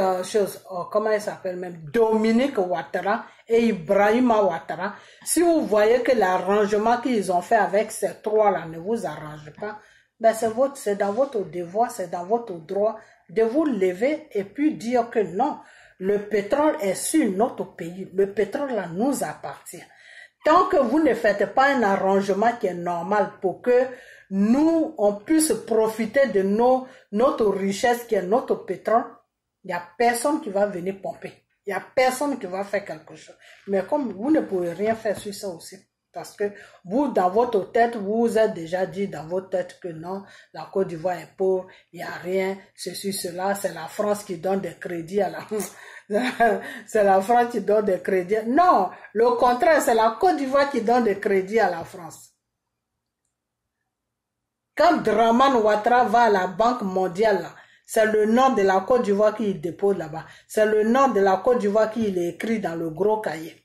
comment elle s'appelle même, Dominique Ouattara et Ibrahima Ouattara, si vous voyez que l'arrangement qu'ils ont fait avec ces trois-là ne vous arrange pas, ben c'est dans votre devoir, c'est dans votre droit de vous lever et puis dire que non, le pétrole est sur notre pays, le pétrole là nous appartient. Tant que vous ne faites pas un arrangement qui est normal pour que nous, on puisse profiter de notre richesse qui est notre pétrole, il n'y a personne qui va venir pomper. Il n'y a personne qui va faire quelque chose. Mais comme vous ne pouvez rien faire sur ça aussi, parce que vous, dans votre tête, vous vous êtes déjà dit dans votre tête que non, la Côte d'Ivoire est pauvre, il n'y a rien, ceci, cela, c'est la France qui donne des crédits à la... c'est la France qui donne des crédits. Non, le contraire, c'est la Côte d'Ivoire qui donne des crédits à la France. Quand Draman Ouattara va à la Banque mondiale, c'est le nom de la Côte d'Ivoire qu'il dépose là-bas. C'est le nom de la Côte d'Ivoire qu'il est écrit dans le gros cahier.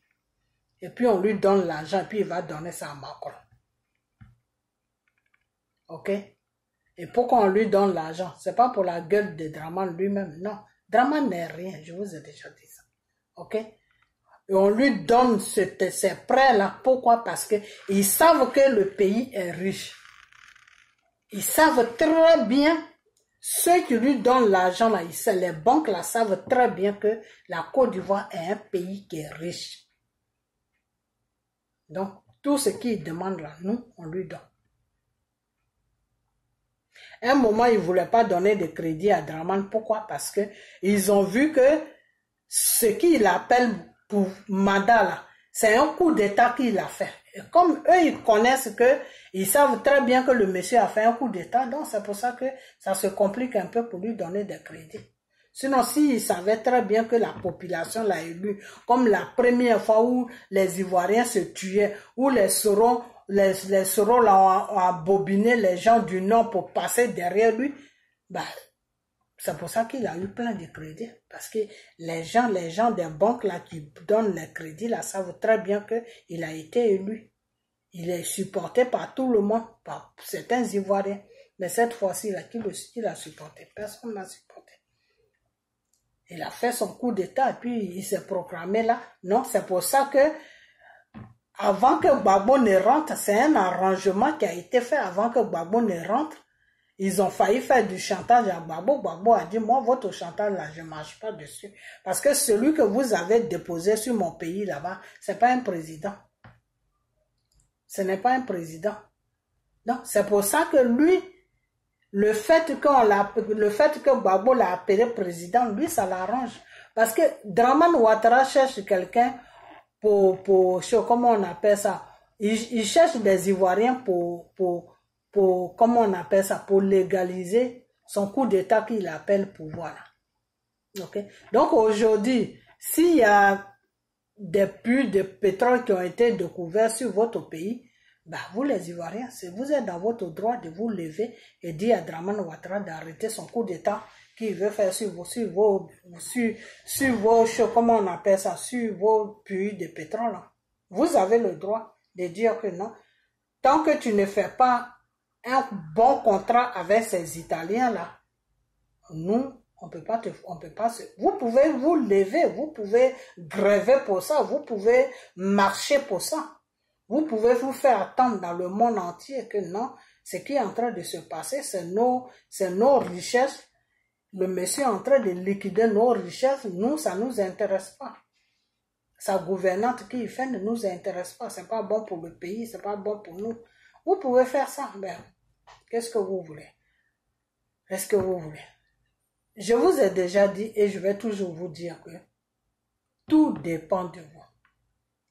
Et puis on lui donne l'argent, puis il va donner ça à Macron. Ok? Et pourquoi on lui donne l'argent? C'est pas pour la gueule de Draman lui-même, non. Draman n'est rien, je vous ai déjà dit ça. Ok? Et on lui donne ces prêts-là. Pourquoi? Parce que ils savent que le pays est riche. Ils savent très bien, ceux qui lui donnent l'argent, là, les banques là, savent très bien que la Côte d'Ivoire est un pays qui est riche. Donc, tout ce qu'il demande là, nous, on lui donne. À un moment, ils ne voulaient pas donner de crédit à Draman. Pourquoi? Parce que ils ont vu que ce qu'il appelle pour mandat là, c'est un coup d'état qu'il a fait. Et comme eux, ils connaissent que, ils savent très bien que le monsieur a fait un coup d'état, donc c'est pour ça que ça se complique un peu pour lui donner des crédits. Sinon, s'ils savaient très bien que la population l'a élu, comme la première fois où les Ivoiriens se tuaient, où les Sorons là ont abobiné les gens du Nord pour passer derrière lui, bah, c'est pour ça qu'il a eu plein de crédits. Parce que les gens des banques là qui donnent les crédits là savent très bien qu'il a été élu. Il est supporté par tout le monde, par certains Ivoiriens. Mais cette fois-ci là, qui a supporté? Personne ne l'a supporté. Il a fait son coup d'état et puis il s'est proclamé là. Non, c'est pour ça que avant que Gbagbo ne rentre, c'est un arrangement qui a été fait avant que Gbagbo ne rentre. Ils ont failli faire du chantage à Gbagbo. Gbagbo a dit, moi, votre chantage là, je ne marche pas dessus. Parce que celui que vous avez déposé sur mon pays là-bas, ce n'est pas un président. Ce n'est pas un président. Non, c'est pour ça que lui, le fait que Gbagbo l'a appelé président, lui, ça l'arrange. Parce que Draman Ouattara cherche quelqu'un pour, comment on appelle ça? Il cherche des Ivoiriens pour, comment on appelle ça? Pour légaliser son coup d'état qu'il appelle pouvoir. Ok? Donc aujourd'hui, s'il y a des puits de pétrole qui ont été découverts sur votre pays, bah vous les Ivoiriens, vous êtes dans votre droit de vous lever et dire à Draman Ouattara d'arrêter son coup d'état qu'il veut faire sur vos, comment on appelle ça, sur vos puits de pétrole. Vous avez le droit de dire que non. Tant que tu ne fais pas un bon contrat avec ces Italiens-là, nous, on peut pas vous pouvez vous lever, vous pouvez gréver pour ça, vous pouvez marcher pour ça. Vous pouvez vous faire attendre dans le monde entier que non, ce qui est en train de se passer, c'est nos richesses. Le monsieur est en train de liquider nos richesses, nous, ça ne nous intéresse pas. Sa gouvernante qui fait ne nous intéresse pas, c'est pas bon pour le pays, c'est pas bon pour nous. Vous pouvez faire ça, ben, qu'est-ce que vous voulez? Qu'est-ce que vous voulez? Je vous ai déjà dit et je vais toujours vous dire que tout dépend de vous.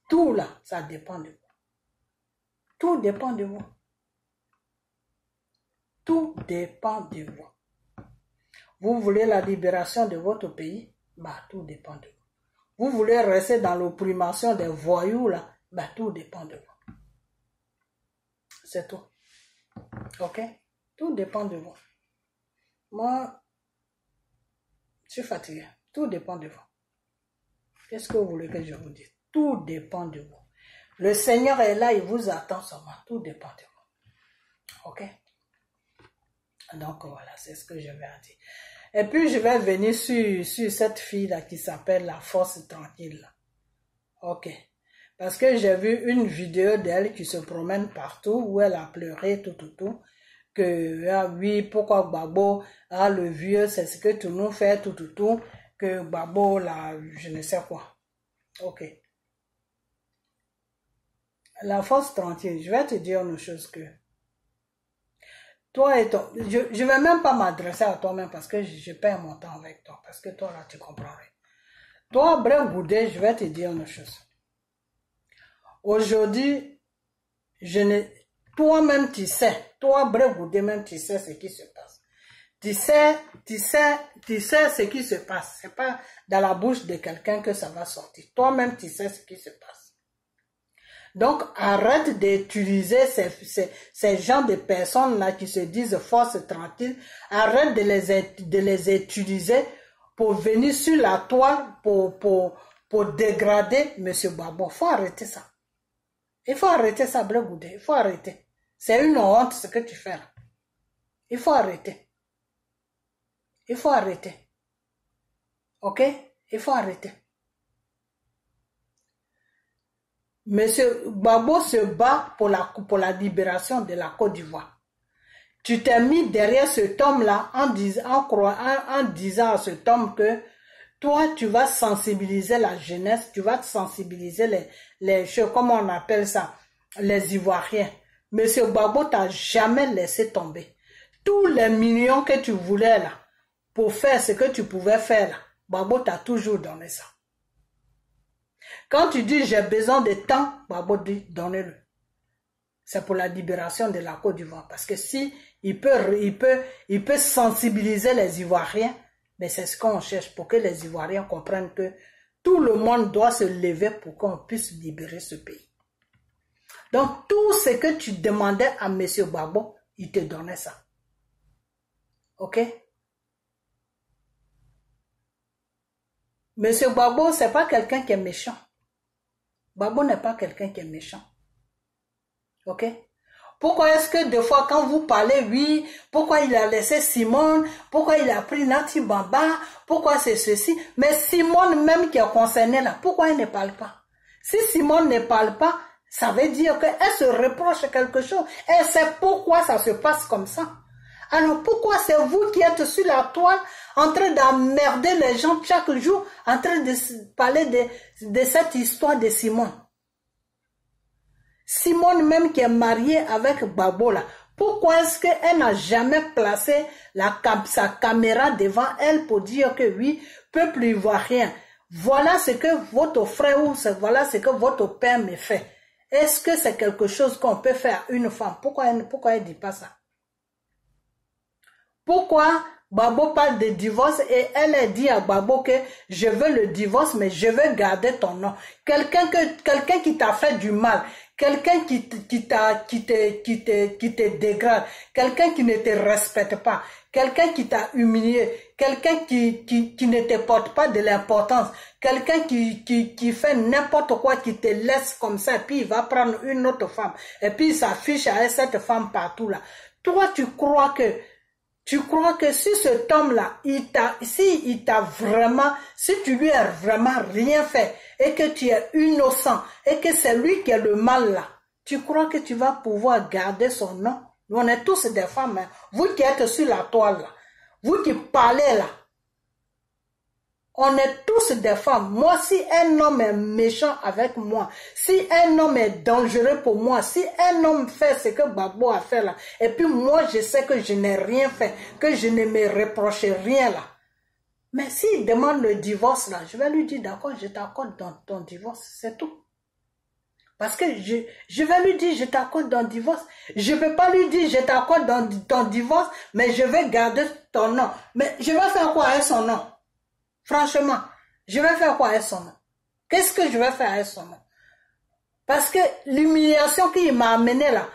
Tout là, ça dépend de vous. Tout dépend de vous. Tout dépend de vous. Vous voulez la libération de votre pays? Bah, tout dépend de vous. Vous voulez rester dans l'opprimation des voyous là? Bah, tout dépend de vous. C'est tout. Ok? Tout dépend de vous. Moi, je suis fatigué. Tout dépend de vous. Qu'est-ce que vous voulez que je vous dise? Tout dépend de vous. Le Seigneur est là, il vous attend seulement. Tout dépend de vous. Ok? Donc voilà, c'est ce que je vais en dire. Et puis je vais venir sur cette fille-là qui s'appelle la Force Tranquille. Ok. Parce que j'ai vu une vidéo d'elle qui se promène partout, où elle a pleuré, tout. Que, ah oui, pourquoi Gbagbo, ah le vieux, c'est ce que tout nous fait, tout. Que Gbagbo, là, je ne sais quoi. Ok. La Force Tranquille, je vais te dire une chose que toi et toi, je ne vais même pas m'adresser à toi-même parce que je perds mon temps avec toi. Parce que toi, là, tu comprends rien. Toi, Bref Goudé, je vais te dire une chose. Aujourd'hui, toi-même, tu sais. Toi, Bref Goudé, même, tu sais ce qui se passe. Tu sais ce qui se passe. C'est pas dans la bouche de quelqu'un que ça va sortir. Toi-même, tu sais ce qui se passe. Donc, arrête d'utiliser ces gens de personnes-là qui se disent force tranquille. Arrête de les utiliser pour venir sur la toile pour dégrader M. Gbagbo. Il faut arrêter ça. Il faut arrêter ça, Bref Goudé. Il faut arrêter. C'est une honte ce que tu fais là. Il faut arrêter. Il faut arrêter. Ok? Il faut arrêter. Monsieur Gbagbo se bat pour la libération de la Côte d'Ivoire. Tu t'es mis derrière cet homme-là en disant à cet homme que toi, tu vas sensibiliser la jeunesse, tu vas sensibiliser comment on appelle ça, les Ivoiriens. Monsieur Gbagbo t'a jamais laissé tomber. Tous les millions que tu voulais là, pour faire ce que tu pouvais faire là, Gbagbo t'a toujours donné ça. Quand tu dis j'ai besoin de temps, Gbagbo dit donnez-le. C'est pour la libération de la Côte d'Ivoire. Parce que si il peut sensibiliser les Ivoiriens, mais c'est ce qu'on cherche pour que les Ivoiriens comprennent que tout le monde doit se lever pour qu'on puisse libérer ce pays. Donc tout ce que tu demandais à M. Gbagbo, il te donnait ça. Ok? M. Gbagbo, c'est pas quelqu'un qui est méchant. Gbagbo n'est pas quelqu'un qui est méchant. Ok? Pourquoi est-ce que des fois quand vous parlez, oui, pourquoi il a laissé Simone, pourquoi il a pris Nati Bamba, pourquoi c'est ceci, mais Simone même qui est concernée là, pourquoi elle ne parle pas? Si Simone ne parle pas, ça veut dire qu'elle se reproche quelque chose. Elle sait pourquoi ça se passe comme ça. Alors pourquoi c'est vous qui êtes sur la toile en train d'emmerder les gens chaque jour, en train de parler de cette histoire de Simone? Simone même qui est mariée avec Gbagbo là, pourquoi est-ce qu'elle n'a jamais placé sa caméra devant elle pour dire que oui, peuple ivoirien, voilà ce que votre frère ou voilà ce que votre père me fait. Est-ce que c'est quelque chose qu'on peut faire à une femme? Pourquoi elle ne dit pas ça? Pourquoi Gbagbo parle de divorce et elle a dit à Gbagbo que je veux le divorce mais je veux garder ton nom. Quelqu'un qui t'a fait du mal, quelqu'un qui te dégrade, quelqu'un qui ne te respecte pas, quelqu'un qui t'a humilié, quelqu'un qui ne te porte pas de l'importance, quelqu'un qui fait n'importe quoi, qui te laisse comme ça, et puis il va prendre une autre femme, et puis il s'affiche avec cette femme partout là. Toi, tu crois que si cet homme-là, si tu lui as vraiment rien fait, et que tu es innocent, et que c'est lui qui a le mal là, tu crois que tu vas pouvoir garder son nom? Nous, on est tous des femmes, hein. Vous qui êtes sur la toile là, vous qui parlez là, on est tous des femmes. Moi, si un homme est méchant avec moi, si un homme est dangereux pour moi, si un homme fait ce que Gbagbo a fait là, et puis moi, je sais que je n'ai rien fait, que je ne me reproche rien là. Mais s'il demande le divorce là, je vais lui dire, d'accord, je t'accorde dans ton divorce, c'est tout. Parce que je vais lui dire, je t'accorde dans le divorce. Je ne vais pas lui dire, je t'accorde dans ton divorce, mais je vais garder ton nom. Mais je vais faire quoi avec son nom? Franchement, je vais faire quoi avec son nom? Qu'est-ce que je vais faire avec son nom? Parce que l'humiliation qu'il m'a amenée là,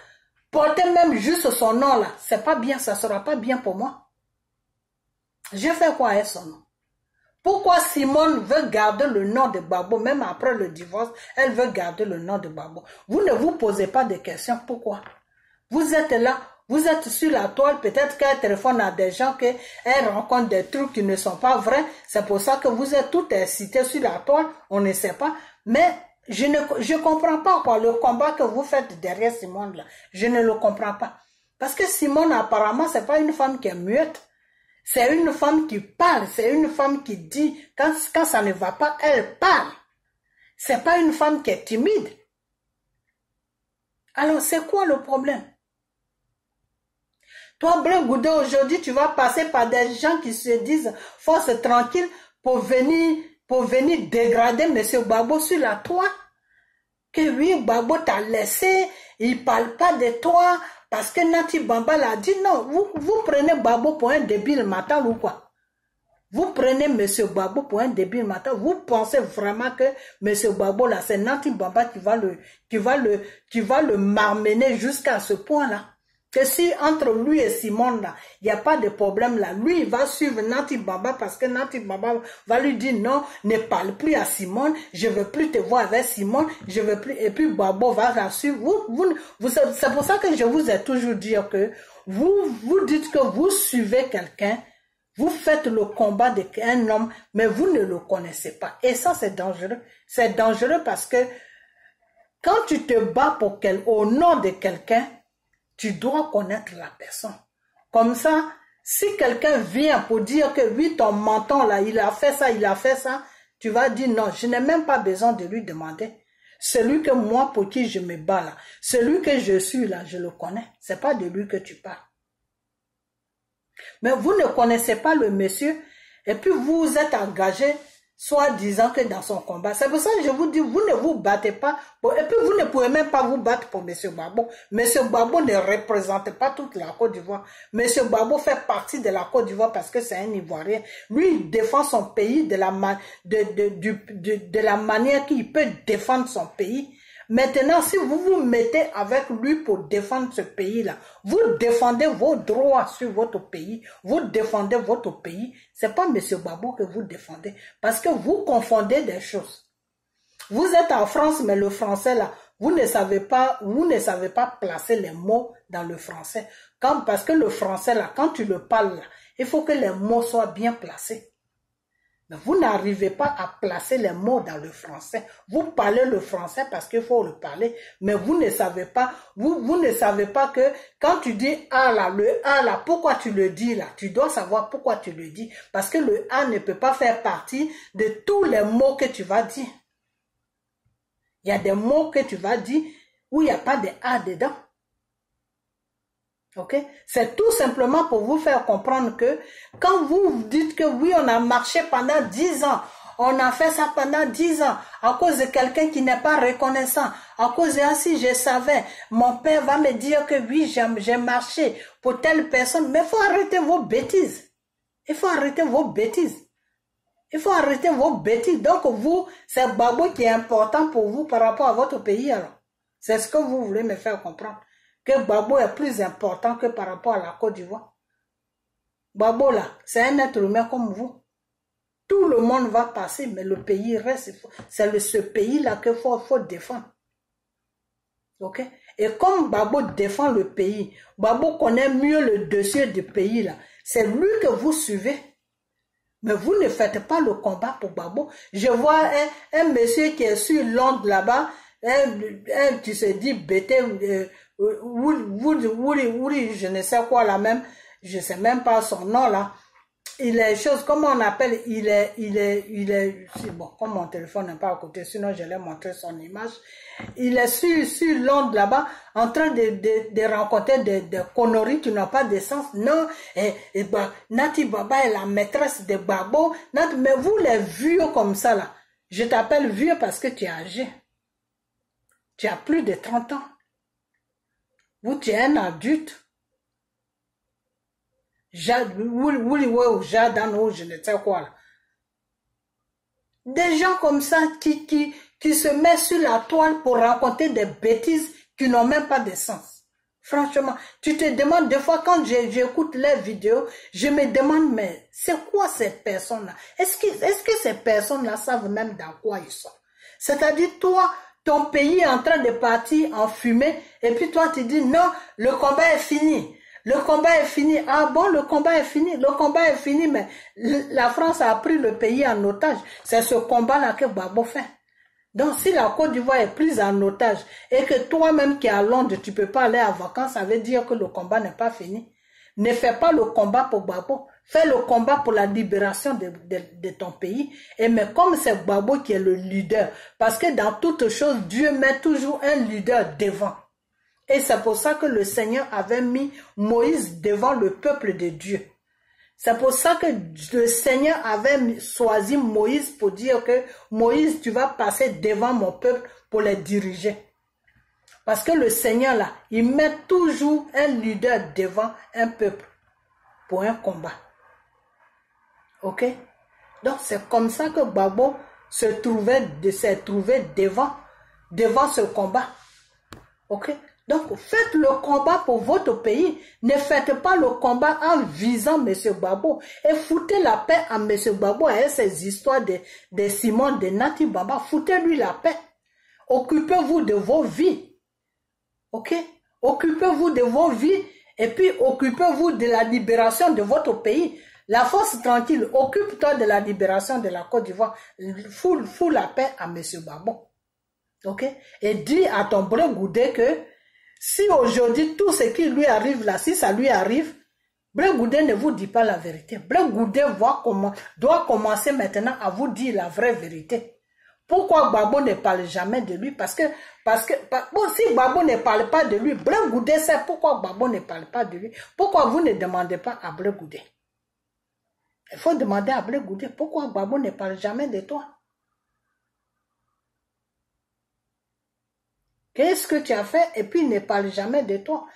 porter même juste son nom là, c'est pas bien, ça sera pas bien pour moi. Je vais faire quoi avec son nom? Pourquoi Simone veut garder le nom de Gbagbo, même après le divorce, elle veut garder le nom de Gbagbo? Vous ne vous posez pas de questions, pourquoi? Vous êtes là, vous êtes sur la toile, peut-être qu'elle téléphone à des gens, qu'elle rencontre des trucs qui ne sont pas vrais, c'est pour ça que vous êtes tout excités sur la toile, on ne sait pas, mais je ne comprends pas quoi, le combat que vous faites derrière Simone là, je ne le comprends pas. Parce que Simone apparemment, c'est pas une femme qui est muette. C'est une femme qui parle, c'est une femme qui dit, quand ça ne va pas, elle parle. C'est pas une femme qui est timide. Alors, c'est quoi le problème? Toi, Blin Goudé, aujourd'hui, tu vas passer par des gens qui se disent force tranquille pour venir dégrader M. Gbagbo sur la toile. Que oui, Gbagbo t'a laissé, il parle pas de toi. Parce que Nati Bamba l'a dit, non, vous prenez Gbagbo pour un débile matin ou quoi? Vous prenez M. Gbagbo pour un débile matin, vous pensez vraiment que M. Gbagbo là, c'est Nati Bamba qui va le marmener jusqu'à ce point-là? Que si entre lui et Simone là, il n'y a pas de problème là, lui il va suivre Nati Bamba parce que Nati Bamba va lui dire non, ne parle plus à Simone, je ne veux plus te voir avec Simone, je veux plus, et puis Gbagbo va la suivre. C'est pour ça que je vous ai toujours dit que vous dites que vous suivez quelqu'un, Vous faites le combat d'un homme, mais vous ne le connaissez pas. Et ça, c'est dangereux. C'est dangereux parce que quand tu te bats au nom de quelqu'un, tu dois connaître la personne. Comme ça, si quelqu'un vient pour dire que oui, ton menton là, il a fait ça, tu vas dire non, je n'ai même pas besoin de lui demander. Celui que moi, pour qui je me bats là, celui que je suis là, je le connais. C'est pas de lui que tu parles. Mais vous ne connaissez pas le monsieur et puis vous êtes engagé, soit disant que dans son combat. C'est pour ça que je vous dis, vous ne vous battez pas. Et puis vous ne pouvez même pas vous battre pour M. Gbagbo. M. Gbagbo ne représente pas toute la Côte d'Ivoire. M. Gbagbo fait partie de la Côte d'Ivoire parce que c'est un Ivoirien. Lui, il défend son pays de la manière qu'il peut défendre son pays. Maintenant, si vous vous mettez avec lui pour défendre ce pays-là, vous défendez vos droits sur votre pays, vous défendez votre pays, c'est pas M. Gbagbo que vous défendez, parce que vous confondez des choses. Vous êtes en France, mais le français là, vous ne savez pas placer les mots dans le français. Parce que le français là, quand tu le parles là, il faut que les mots soient bien placés. Mais vous n'arrivez pas à placer les mots dans le français. Vous parlez le français parce qu'il faut le parler, mais vous ne savez pas, vous ne savez pas que quand tu dis A là, le A là, pourquoi tu le dis là? Tu dois savoir pourquoi tu le dis. Parce que le A ne peut pas faire partie de tous les mots que tu vas dire. Il y a des mots que tu vas dire où il n'y a pas de A dedans. Ok? C'est tout simplement pour vous faire comprendre que quand vous dites que oui, on a marché pendant 10 ans, on a fait ça pendant 10 ans à cause de quelqu'un qui n'est pas reconnaissant, à cause de si je savais, mon père va me dire que oui, j'ai marché pour telle personne, mais il faut arrêter vos bêtises. Il faut arrêter vos bêtises. Il faut arrêter vos bêtises. Donc vous, c'est Gbagbo qui est important pour vous par rapport à votre pays alors. C'est ce que vous voulez me faire comprendre. Que Gbagbo est plus important que par rapport à la Côte d'Ivoire. Gbagbo là, c'est un être humain comme vous. Tout le monde va passer, mais le pays reste. C'est ce pays-là qu'il faut défendre. Ok? Et comme Gbagbo défend le pays, Gbagbo connaît mieux le dossier du pays là. C'est lui que vous suivez. Mais vous ne faites pas le combat pour Gbagbo. Je vois un monsieur qui est sur Londres là-bas, tu se dis bêté, je ne sais quoi là même, je ne sais même pas son nom là. Il est chose, comment on appelle, il est, bon, comme mon téléphone n'est pas à côté, sinon je l'ai montré son image. Il est sur Londres là-bas, en train de rencontrer des conneries qui n'ont pas de sens. Non, Nati Baba est la maîtresse de Gbagbo. Mais vous les vieux comme ça là, je t'appelle vieux parce que tu es âgé. Tu as plus de 30 ans. Vous, tu es un adulte. Je ne sais quoi. Des gens comme ça qui se mettent sur la toile pour raconter des bêtises qui n'ont même pas de sens. Franchement, tu te demandes des fois quand j'écoute les vidéos, je me demande mais c'est quoi ces personnes-là? Est-ce que ces personnes-là savent même dans quoi ils sont? C'est-à-dire toi, ton pays est en train de partir en fumée et puis toi tu dis non, le combat est fini. Le combat est fini. Ah bon, le combat est fini. Le combat est fini, mais la France a pris le pays en otage. C'est ce combat-là que Gbagbo fait. Donc, si la Côte d'Ivoire est prise en otage et que toi-même qui es à Londres, tu peux pas aller en vacances, ça veut dire que le combat n'est pas fini. Ne fais pas le combat pour Gbagbo. Fais le combat pour la libération de ton pays. Et mais comme c'est Gbagbo qui est le leader, parce que dans toute chose, Dieu met toujours un leader devant. Et c'est pour ça que le Seigneur avait mis Moïse devant le peuple de Dieu. C'est pour ça que le Seigneur avait choisi Moïse pour dire que Moïse, tu vas passer devant mon peuple pour les diriger. Parce que le Seigneur là, il met toujours un leader devant un peuple pour un combat. Ok? Donc c'est comme ça que Gbagbo s'est trouvé devant ce combat. Ok? Donc, faites le combat pour votre pays. Ne faites pas le combat en visant M. Gbagbo. Et foutez la paix à M. Gbagbo et ces histoires de Simon, de Nati Baba. Foutez-lui la paix. Occupez-vous de vos vies. Ok? Occupez-vous de vos vies et puis occupez-vous de la libération de votre pays. La force tranquille, occupe-toi de la libération de la Côte d'Ivoire. Fous la paix à M. Gbagbo. Ok? Et dis à ton Blé Goudé que si aujourd'hui tout ce qui lui arrive là, si ça lui arrive, Blé Goudé ne vous dit pas la vérité. Blé Goudé doit commencer maintenant à vous dire la vraie vérité. Pourquoi Gbagbo ne parle jamais de lui? Parce que bon, si Gbagbo ne parle pas de lui, Blé Goudé sait pourquoi Gbagbo ne parle pas de lui. Pourquoi vous ne demandez pas à Blé Goudé? Il faut demander à Blé Goudé pourquoi Gbagbo ne parle jamais de toi. Qu'est-ce que tu as fait? Et puis il ne parle jamais de toi.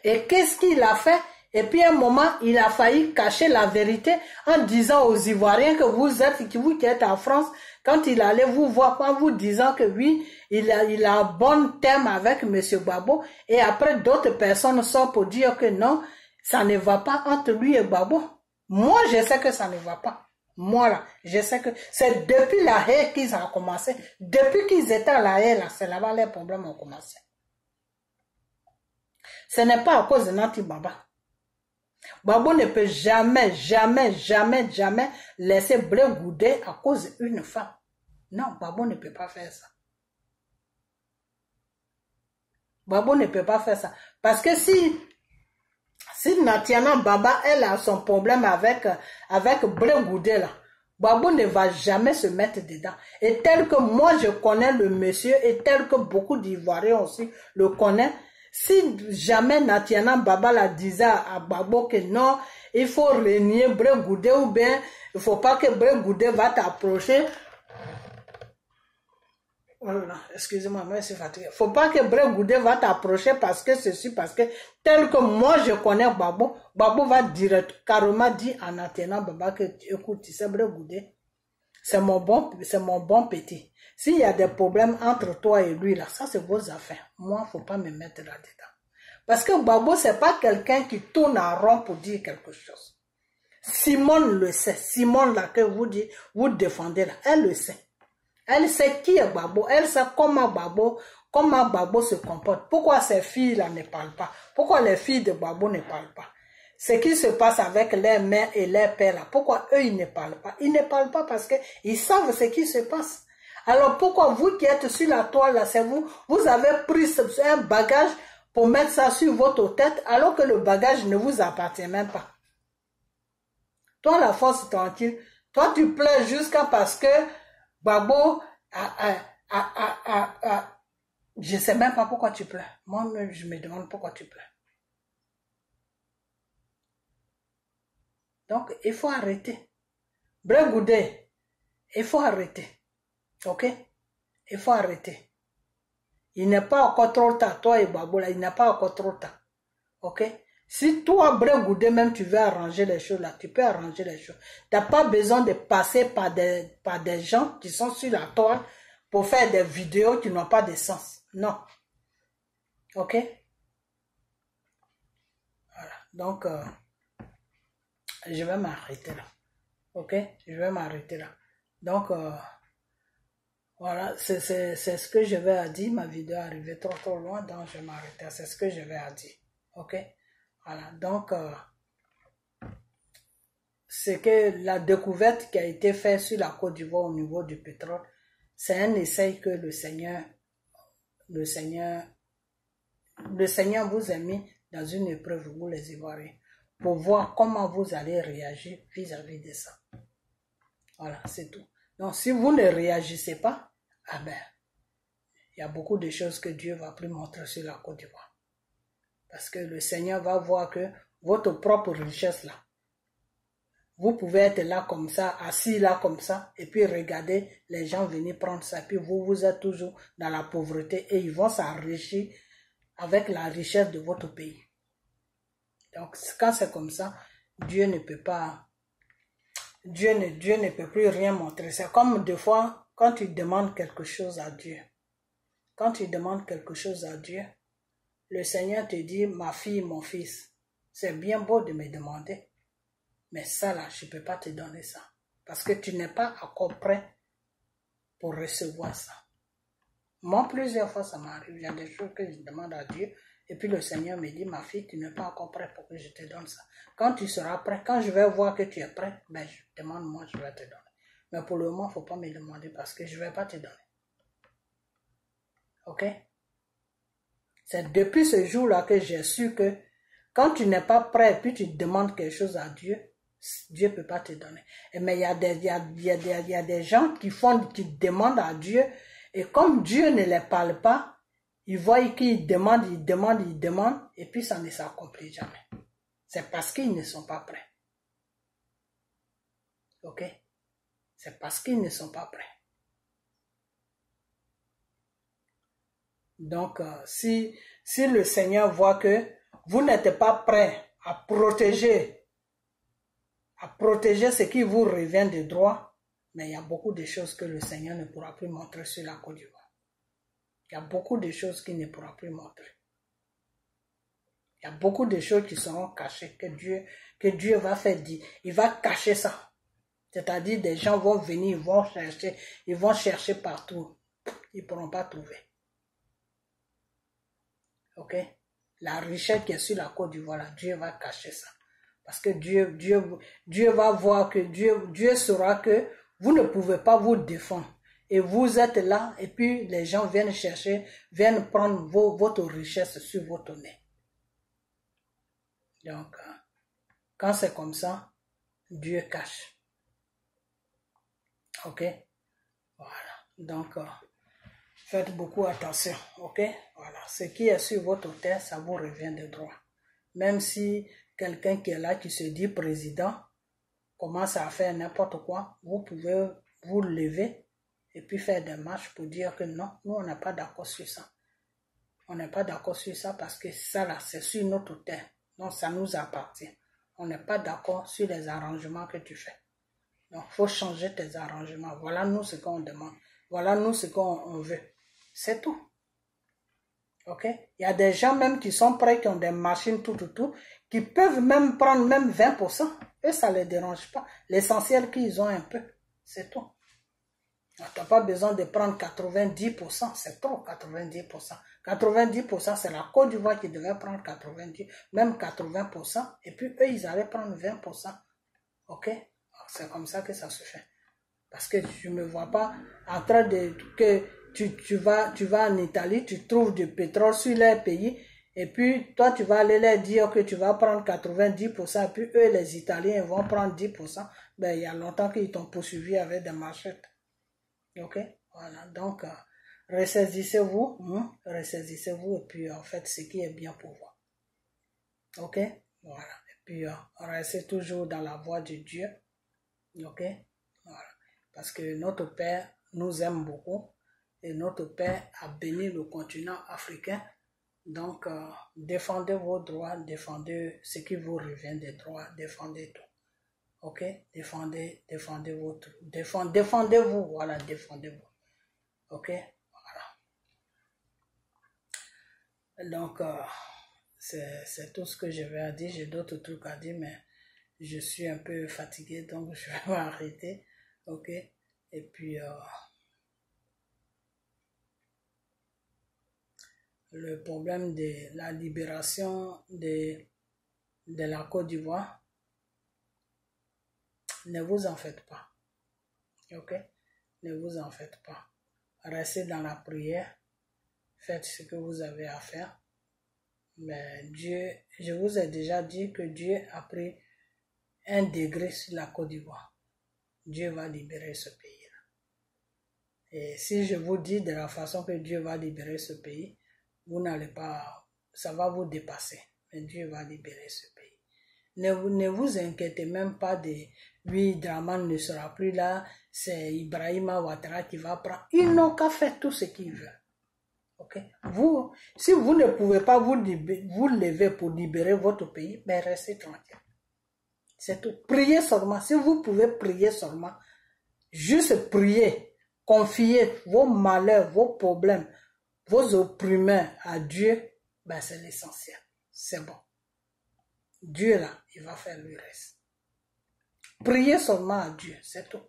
Et qu'est-ce qu'il a fait? Et puis à un moment, il a failli cacher la vérité en disant aux Ivoiriens que vous qui êtes en France, quand il allait vous voir, en vous disant que oui, il a un bon thème avec M. Gbagbo, et après d'autres personnes sortent pour dire que non, ça ne va pas entre lui et Gbagbo. Moi, je sais que ça ne va pas. Moi, là, je sais que c'est depuis la haie qu'ils ont commencé. Depuis qu'ils étaient à la haie, là, c'est là-bas les problèmes ont commencé. Ce n'est pas à cause de Nati Baba. Gbagbo ne peut jamais laisser Blé Goudé à cause d'une femme. Non, Gbagbo ne peut pas faire ça. Gbagbo ne peut pas faire ça. Parce que si Natiana Baba, elle a son problème avec Blé Goudé là, Gbagbo ne va jamais se mettre dedans. Et tel que moi je connais le monsieur, et tel que beaucoup d'Ivoiriens aussi le connaissent, si jamais Natiana Baba la disait à Gbagbo que non, il faut renier Blé Goudé, ou bien il ne faut pas que Blé Goudé va t'approcher. Voilà, excusez-moi, moi je suis fatigué. Faut pas que Blé Goudé va t'approcher parce que ceci, parce que tel que moi je connais Gbagbo, Gbagbo va carrément dire à Natiana Baba que écoute, tu sais Blé Goudé, c'est mon bon petit. S'il y a des problèmes entre toi et lui là, ça c'est vos affaires. Moi, faut pas me mettre là-dedans. Parce que Gbagbo c'est pas quelqu'un qui tourne en rond pour dire quelque chose. Simone le sait. Simone là que vous défendez là, elle le sait. Elle sait qui est Gbagbo, elle sait comment Gbagbo se comporte. Pourquoi ces filles-là ne parlent pas? Pourquoi les filles de Gbagbo ne parlent pas? Ce qui se passe avec les mères et les pères là, pourquoi eux ils ne parlent pas? Ils ne parlent pas parce qu'ils savent ce qui se passe. Alors pourquoi vous qui êtes sur la toile là, c'est vous avez pris un bagage pour mettre ça sur votre tête alors que le bagage ne vous appartient même pas. Toi la force tranquille, toi tu pleures jusqu'à parce que Gbagbo, je sais même pas pourquoi tu pleures. Moi-même, je me demande pourquoi tu pleures. Donc, il faut arrêter. Blé Goudé, il faut arrêter. Ok? Il faut arrêter. Il n'est pas encore trop tard, toi et Gbagbo, là, il n'est pas encore trop tard. Ok? Si toi, Blé Goudé, même tu veux arranger les choses là, tu peux arranger les choses. Tu n'as pas besoin de passer par des gens qui sont sur la toile pour faire des vidéos qui n'ont pas de sens. Non. Ok? Voilà. Donc, je vais m'arrêter là. Ok? Je vais m'arrêter là. Donc, voilà, c'est ce que je vais à dire. Ma vidéo est arrivée trop loin, donc je vais m'arrêter. C'est ce que je vais à dire. Ok? Voilà, donc, c'est que la découverte qui a été faite sur la Côte d'Ivoire au niveau du pétrole, c'est un essai que le Seigneur vous a mis dans une épreuve, vous les Ivoiriens, pour voir comment vous allez réagir vis-à-vis de ça. Voilà, c'est tout. Donc, si vous ne réagissez pas, ah ben, il y a beaucoup de choses que Dieu va plus montrer sur la Côte d'Ivoire. Parce que le Seigneur va voir que votre propre richesse là, vous pouvez être là comme ça, assis là comme ça, et puis regarder les gens venir prendre ça, puis vous êtes toujours dans la pauvreté et ils vont s'enrichir avec la richesse de votre pays. Donc quand c'est comme ça, Dieu ne peut plus rien montrer. C'est comme des fois, quand tu demandes quelque chose à Dieu, le Seigneur te dit, ma fille, mon fils, c'est bien beau de me demander, mais ça là, je ne peux pas te donner ça. Parce que tu n'es pas encore prêt pour recevoir ça. Moi, plusieurs fois, ça m'arrive. Il y a des choses que je demande à Dieu Et puis le Seigneur me dit, ma fille, tu n'es pas encore prêt pour que je te donne ça. Quand tu seras prêt, quand je vais voir que tu es prêt, ben, demande-moi, je vais te donner. Mais pour le moment, il ne faut pas me demander parce que je ne vais pas te donner. Ok? C'est depuis ce jour-là que j'ai su que quand tu n'es pas prêt et puis tu demandes quelque chose à Dieu, Dieu ne peut pas te donner. Mais il y a des gens qui demandent à Dieu et comme Dieu ne les parle pas, ils voient qu'ils demandent, et puis ça ne s'accomplit jamais. C'est parce qu'ils ne sont pas prêts. Ok? C'est parce qu'ils ne sont pas prêts. Donc, si le Seigneur voit que vous n'êtes pas prêt à protéger ce qui vous revient de droit, mais il y a beaucoup de choses que le Seigneur ne pourra plus montrer sur la Côte d'Ivoire. Il y a beaucoup de choses qu'il ne pourra plus montrer. Il y a beaucoup de choses qui seront cachées, que Dieu va faire dire. Il va cacher ça. C'est-à-dire, des gens vont venir, ils vont chercher partout. Ils ne pourront pas trouver. Ok? La richesse qui est sur la Côte d'Ivoire, Dieu va cacher ça. Parce que Dieu va voir que Dieu saura que vous ne pouvez pas vous défendre. Et vous êtes là, et puis les gens viennent prendre votre richesse sur votre nez. Donc, quand c'est comme ça, Dieu cache. Ok? Voilà. Donc, faites beaucoup attention. Ok? Voilà. Ce qui est sur votre terre, ça vous revient de droit. Même si quelqu'un qui est là, qui se dit président, commence à faire n'importe quoi, vous pouvez vous lever et puis faire des marches pour dire que non, nous on n'est pas d'accord sur ça. On n'est pas d'accord sur ça parce que ça là, c'est sur notre terre. Donc ça nous appartient. On n'est pas d'accord sur les arrangements que tu fais. Donc il faut changer tes arrangements. Voilà nous ce qu'on demande. Voilà nous ce qu'on veut. C'est tout. Ok? Il y a des gens même qui sont prêts, qui ont des machines, tout, qui peuvent même prendre même 20%. Et ça ne les dérange pas. L'essentiel qu'ils ont un peu, c'est tout. Tu n'as pas besoin de prendre 90%, c'est trop 90%. 90%, c'est la Côte d'Ivoire qui devait prendre 90%, même 80%, et puis eux, ils allaient prendre 20%. Ok? C'est comme ça que ça se fait. Parce que je ne me vois pas en train de... que tu vas en Italie, tu trouves du pétrole sur leur pays, et puis toi, tu vas aller leur dire que tu vas prendre 90%, et puis eux, les Italiens, vont prendre 10%. Ben, il y a longtemps qu'ils t'ont poursuivi avec des machettes. Ok? Voilà. Donc, ressaisissez-vous, et puis faites ce qui est bien pour vous. Ok? Voilà. Et puis, restez toujours dans la voie de Dieu. Ok? Voilà. Parce que notre Père nous aime beaucoup. Et notre Père a béni le continent africain. Donc, défendez vos droits, défendez ce qui vous revient des droits, défendez tout. Ok? Défendez votre... Défendez-vous, voilà, défendez-vous. Ok? Voilà. Donc, c'est tout ce que je vais dire. J'ai d'autres trucs à dire, mais je suis un peu fatigué, donc je vais m'arrêter. Ok? Et puis... le problème de la libération de la Côte d'Ivoire, ne vous en faites pas. Ok? Ne vous en faites pas. Restez dans la prière. Faites ce que vous avez à faire. Mais Dieu, je vous ai déjà dit que Dieu a pris 1 degré sur la Côte d'Ivoire. Dieu va libérer ce pays-là. Et si je vous dis de la façon que Dieu va libérer ce pays, vous n'allez pas, ça va vous dépasser. Mais Dieu va libérer ce pays. Ne vous inquiétez même pas de, oui, Draman ne sera plus là, c'est Ibrahima Ouattara qui va prendre. Ils n'ont qu'à faire tout ce qu'ils veulent. Ok? Vous, si vous ne pouvez pas vous lever pour libérer votre pays, ben restez tranquille. C'est tout. Priez seulement. Si vous pouvez prier seulement, juste prier, confier vos malheurs, vos problèmes, vos opprimés à Dieu, ben c'est l'essentiel. C'est bon. Dieu là, il va faire le reste. Priez seulement à Dieu, c'est tout.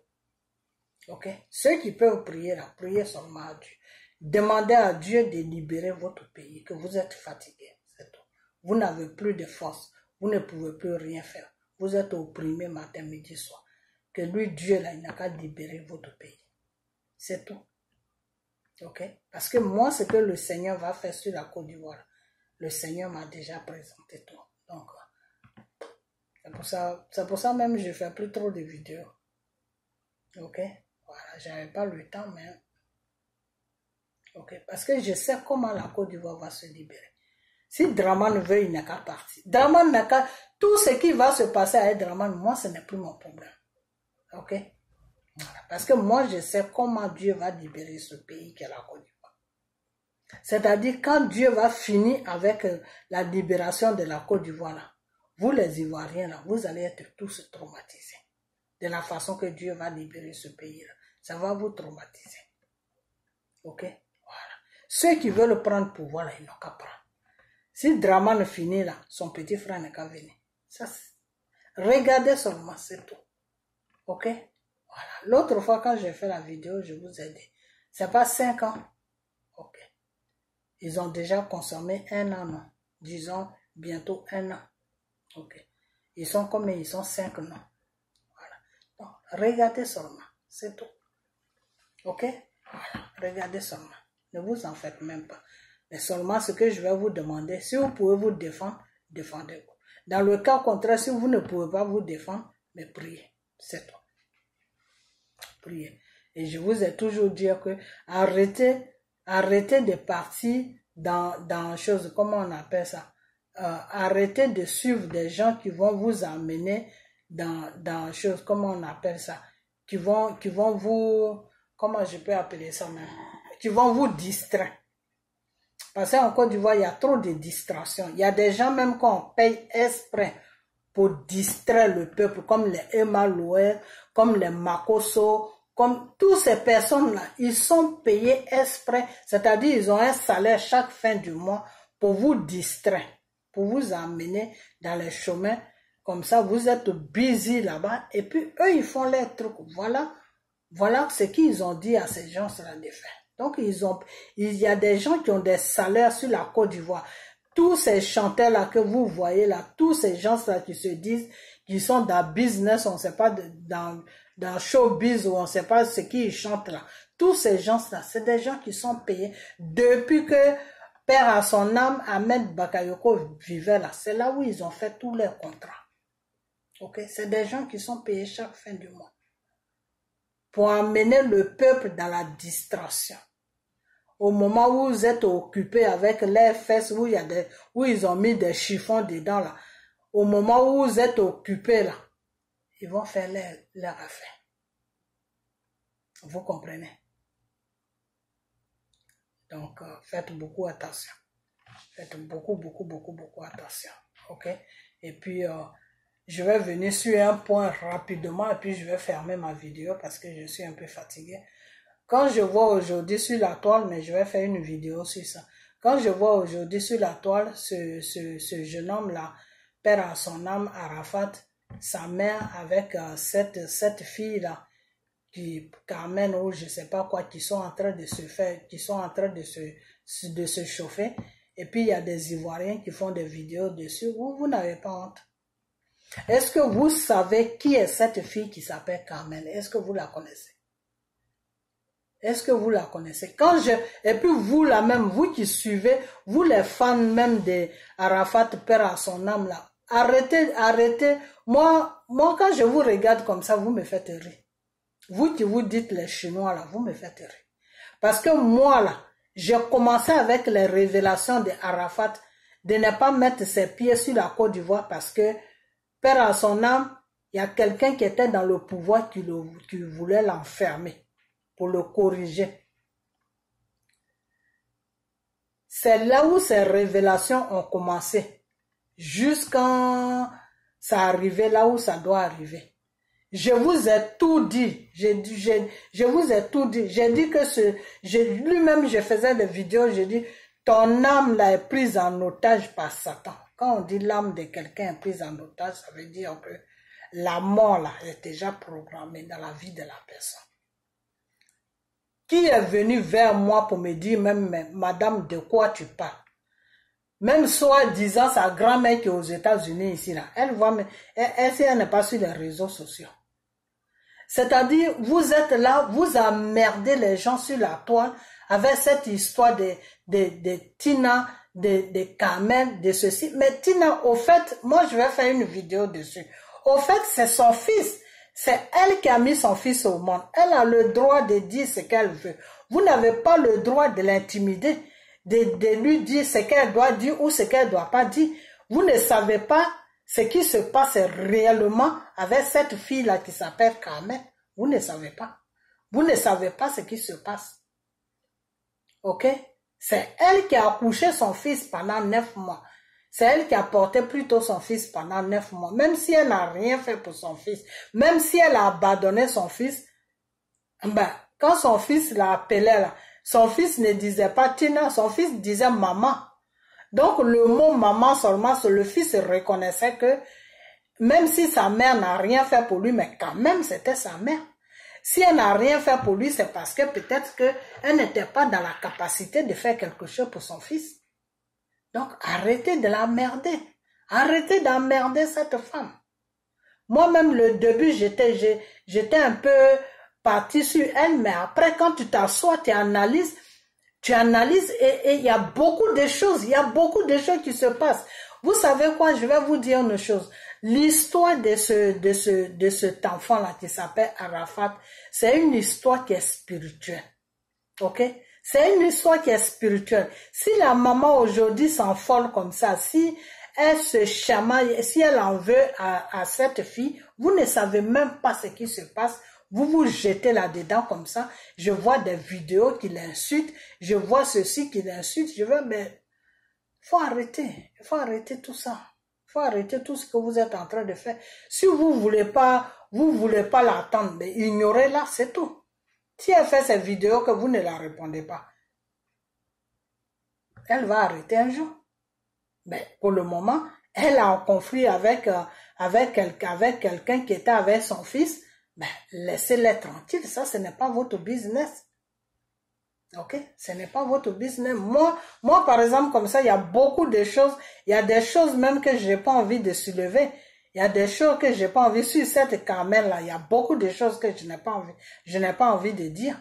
Ok? Ceux qui peuvent prier là, priez seulement à Dieu. Demandez à Dieu de libérer votre pays, que vous êtes fatigué. Vous n'avez plus de force. Vous ne pouvez plus rien faire. Vous êtes opprimé matin, midi, soir. Que lui, Dieu, là, il n'a qu'à libérer votre pays. C'est tout. Ok? Parce que moi, ce que le Seigneur va faire sur la Côte d'Ivoire, le Seigneur m'a déjà présenté tout. Donc, c'est pour ça même je ne fais plus trop de vidéos. Ok? Voilà, j'avais pas le temps, mais... Ok? Parce que je sais comment la Côte d'Ivoire va se libérer. Si Dramane veut, il n'a qu'à partir. Dramane n'a qu'à... Tout ce qui va se passer avec Dramane, moi, ce n'est plus mon problème. Ok? Voilà. Parce que moi, je sais comment Dieu va libérer ce pays qu'est la Côte d'Ivoire. C'est-à-dire, quand Dieu va finir avec la libération de la Côte d'Ivoire, là, vous les Ivoiriens, là, vous allez être tous traumatisés. De la façon que Dieu va libérer ce pays-là. Ça va vous traumatiser. Ok? Voilà. Ceux qui veulent prendre pouvoir, là, ils n'ont qu'à prendre. Si Dramane finit là, son petit frère n'a qu'à venir. Ça, regardez seulement, c'est tout. Ok? Voilà. L'autre fois, quand j'ai fait la vidéo, je vous ai dit, c'est pas 5 ans. Ok. Ils ont déjà consommé 1 an, non? Disons, bientôt 1 an. Ok. Ils sont combien? Ils sont 5 non? Voilà. Donc, regardez seulement, c'est tout. Ok? Voilà. Regardez seulement. Ne vous en faites même pas. Mais seulement ce que je vais vous demander, si vous pouvez vous défendre, défendez-vous. Dans le cas contraire, si vous ne pouvez pas vous défendre, mais priez. C'est tout. Priez. Et je vous ai toujours dit que arrêtez de partir dans choses, comment on appelle ça? Arrêtez de suivre des gens qui vont vous amener dans choses, comment on appelle ça? Qui vont vous, comment je peux appeler ça même? Qui vont vous distraire. Parce qu'en Côte d'Ivoire, il y a trop de distractions. Il y a des gens même qu'on paye exprès pour distraire le peuple, comme les Emaloué, comme les Makoso, comme toutes ces personnes-là. Ils sont payés exprès, c'est-à-dire ils ont un salaire chaque fin du mois pour vous distraire, pour vous amener dans les chemins. Comme ça, vous êtes busy là-bas. Et puis, eux, ils font leurs trucs. Voilà ce qu'ils ont dit à ces gens-là de faire. Donc, il y a des gens qui ont des salaires sur la Côte d'Ivoire. Tous ces chanteurs-là que vous voyez là, tous ces gens-là qui se disent qu'ils sont dans business, on ne sait pas, dans showbiz ou on ne sait pas ce qu'ils chantent là. Tous ces gens-là, c'est des gens qui sont payés depuis que Père à son âme, Ahmed Bakayoko vivait là. C'est là où ils ont fait tous leurs contrats. Ok? C'est des gens qui sont payés chaque fin du mois pour amener le peuple dans la distraction. Au moment où vous êtes occupé avec les fesses, où ils ont mis des chiffons dedans là, au moment où vous êtes occupé là, ils vont faire leur affaire. Vous comprenez? Donc, faites beaucoup attention. Faites beaucoup attention. Ok? Et puis, je vais venir sur un point rapidement et puis je vais fermer ma vidéo parce que je suis un peu fatigué. Quand je vois aujourd'hui sur la toile, mais je vais faire une vidéo sur ça. Quand je vois aujourd'hui sur la toile ce jeune homme-là, père à son âme, Arafat, sa mère avec cette fille-là, Carmen ou je sais pas quoi, qui sont en train de se faire, qui sont en train de se chauffer. Et puis il y a des Ivoiriens qui font des vidéos dessus. Vous n'avez pas honte. Est-ce que vous savez qui est cette fille qui s'appelle Carmen? Est-ce que vous la connaissez? Est-ce que vous la connaissez? Et puis vous là même, vous qui suivez, vous les fans même de Arafat, père à son âme là, arrêtez. Moi quand je vous regarde comme ça, vous me faites rire. Vous qui vous dites les Chinois là, vous me faites rire. Parce que moi là, j'ai commencé avec les révélations de Arafat de ne pas mettre ses pieds sur la Côte d'Ivoire parce que père à son âme, il y a quelqu'un qui était dans le pouvoir qui voulait l'enfermer pour le corriger. C'est là où ces révélations ont commencé, jusqu'à ça arrivait là où ça doit arriver. Je vous ai tout dit, je vous ai tout dit. J'ai dit que lui-même je faisais des vidéos, j'ai dit ton âme là est prise en otage par Satan. Quand on dit l'âme de quelqu'un est prise en otage, ça veut dire que la mort là est déjà programmée dans la vie de la personne. Qui est venu vers moi pour me dire même, madame, de quoi tu parles? Même soi-disant sa grand-mère qui est aux États-Unis ici, là, elle voit, mais elle n'est pas sur les réseaux sociaux. C'est-à-dire, vous êtes là, vous emmerdez les gens sur la toile avec cette histoire de Tina, de Carmen, de ceci. Mais Tina, au fait, moi je vais faire une vidéo dessus. Au fait, c'est son fils. C'est elle qui a mis son fils au monde. Elle a le droit de dire ce qu'elle veut. Vous n'avez pas le droit de l'intimider, de lui dire ce qu'elle doit dire ou ce qu'elle ne doit pas dire. Vous ne savez pas ce qui se passe réellement avec cette fille-là qui s'appelle Carmen. Vous ne savez pas. Vous ne savez pas ce qui se passe. Ok? C'est elle qui a accouché son fils pendant 9 mois. C'est elle qui a porté plutôt son fils pendant 9 mois. Même si elle n'a rien fait pour son fils. Même si elle a abandonné son fils. Ben, quand son fils l'a appelé là, son fils ne disait pas Tina, son fils disait maman. Donc le mot maman seulement, le fils reconnaissait que même si sa mère n'a rien fait pour lui, mais quand même c'était sa mère. Si elle n'a rien fait pour lui, c'est parce que peut-être qu'elle n'était pas dans la capacité de faire quelque chose pour son fils. Donc arrêtez de l'emmerder. Arrêtez d'emmerder cette femme. Moi-même, le début, j'étais un peu partie sur elle, mais après, quand tu t'assois, tu analyses et il y a beaucoup de choses, qui se passent. Vous savez quoi, je vais vous dire une chose. L'histoire de cet enfant-là qui s'appelle Arafat, c'est une histoire qui est spirituelle. Ok? C'est une histoire qui est spirituelle. Si la maman aujourd'hui s'envole comme ça, si elle se chamaille, si elle en veut à cette fille, vous ne savez même pas ce qui se passe. Vous vous jetez là-dedans comme ça. Je vois des vidéos qui l'insultent. Je vois ceci qui l'insulte. Je veux, mais faut arrêter. Il faut arrêter tout ça. Il faut arrêter tout ce que vous êtes en train de faire. Si vous voulez pas l'attendre, mais ignorez-la, c'est tout. Si elle fait ces vidéos que vous ne la répondez pas, elle va arrêter un jour. Mais pour le moment, elle est en conflit avec quelqu'un qui était avec son fils. Ben, laissez-les tranquilles, ça, ce n'est pas votre business. Ok? Ce n'est pas votre business. Moi, par exemple, comme ça, il y a beaucoup de choses, il y a des choses même que je n'ai pas envie de soulever. Il y a des choses que je n'ai pas envie, sur cette Carmel-là, il y a beaucoup de choses que je n'ai pas envie de dire.